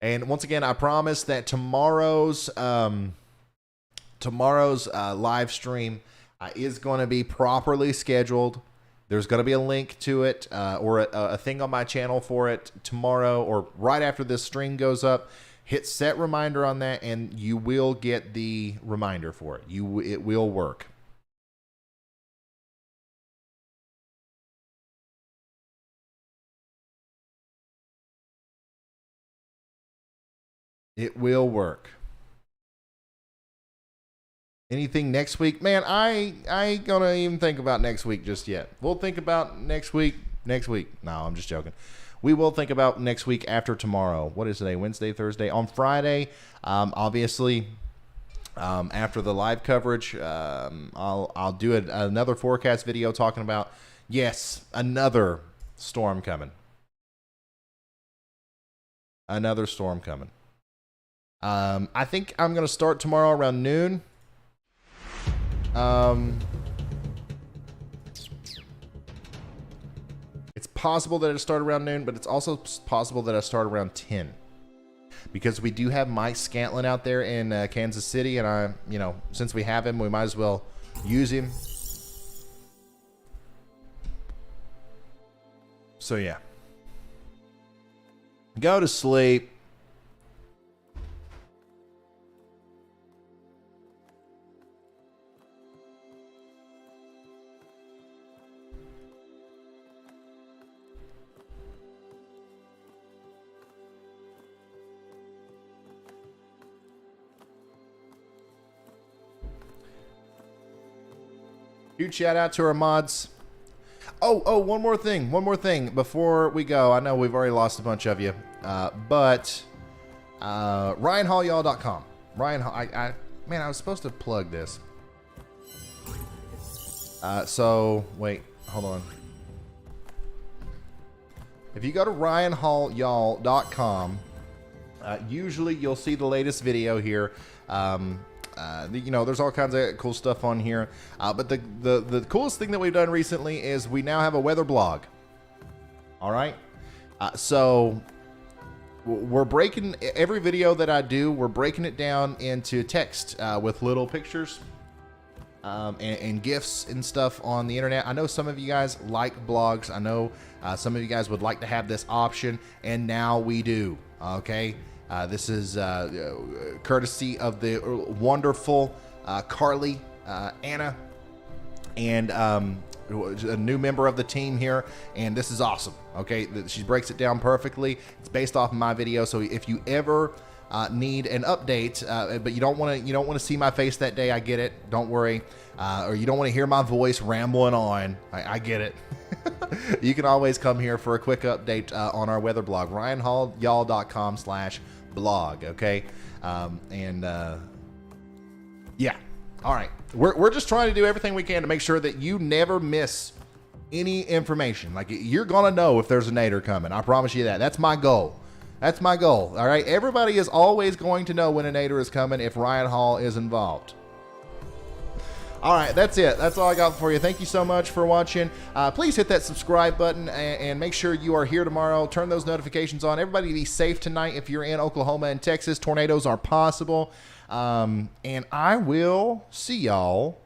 And once again, I promise that tomorrow's live stream is going to be properly scheduled. There's going to be a link to it or a thing on my channel for it tomorrow or right after this stream goes up. Hit set reminder on that, and you will get the reminder for it. It will work. It will work. Anything next week? Man, I ain't gonna even think about next week just yet. We'll think about next week. No, I'm just joking. we will think about next week after tomorrow. What is today? Wednesday, Thursday. On Friday, obviously, after the live coverage, I'll do another forecast video talking about, yes, another storm coming. Another storm coming. I think I'm going to start tomorrow around noon. It's possible that it start around noon, but it's also possible that I start around 10. Because we do have Mike Scantlin out there in Kansas City, and since we have him, we might as well use him. So yeah. Go to sleep. Huge shout out to our mods. Oh, one more thing before we go. I know we've already lost a bunch of you, but RyanHallYall.com. Ryan, I was supposed to plug this. So wait, hold on. If you go to RyanHallYall.com, usually you'll see the latest video here. There's all kinds of cool stuff on here. But the coolest thing that we've done recently is we now have a weather blog. All right. So we're breaking every video that I do. We're breaking it down into text with little pictures and GIFs and stuff on the internet. I know some of you guys like blogs. I know some of you guys would like to have this option, and now we do. Okay. This is courtesy of the wonderful Carly, Anna, and a new member of the team here, and this is awesome. Okay, she breaks it down perfectly. It's based off of my video, so if you ever need an update, but you don't want to see my face that day, I get it. Don't worry, or you don't want to hear my voice rambling on. I get it. You can always come here for a quick update on our weather blog, RyanHallYall.com/blog. Okay, yeah. All right, we're just trying to do everything we can to make sure that you never miss any information. Like, you're gonna know if there's a nader coming. I promise you that. That's my goal. That's my goal. All right, everybody is always going to know when a nader is coming if Ryan Hall is involved. All right, that's it. That's all I got for you. Thank you so much for watching. Please hit that subscribe button and make sure you are here tomorrow. Turn those notifications on. Everybody be safe tonight. If you're in Oklahoma and Texas, tornadoes are possible. And I will see y'all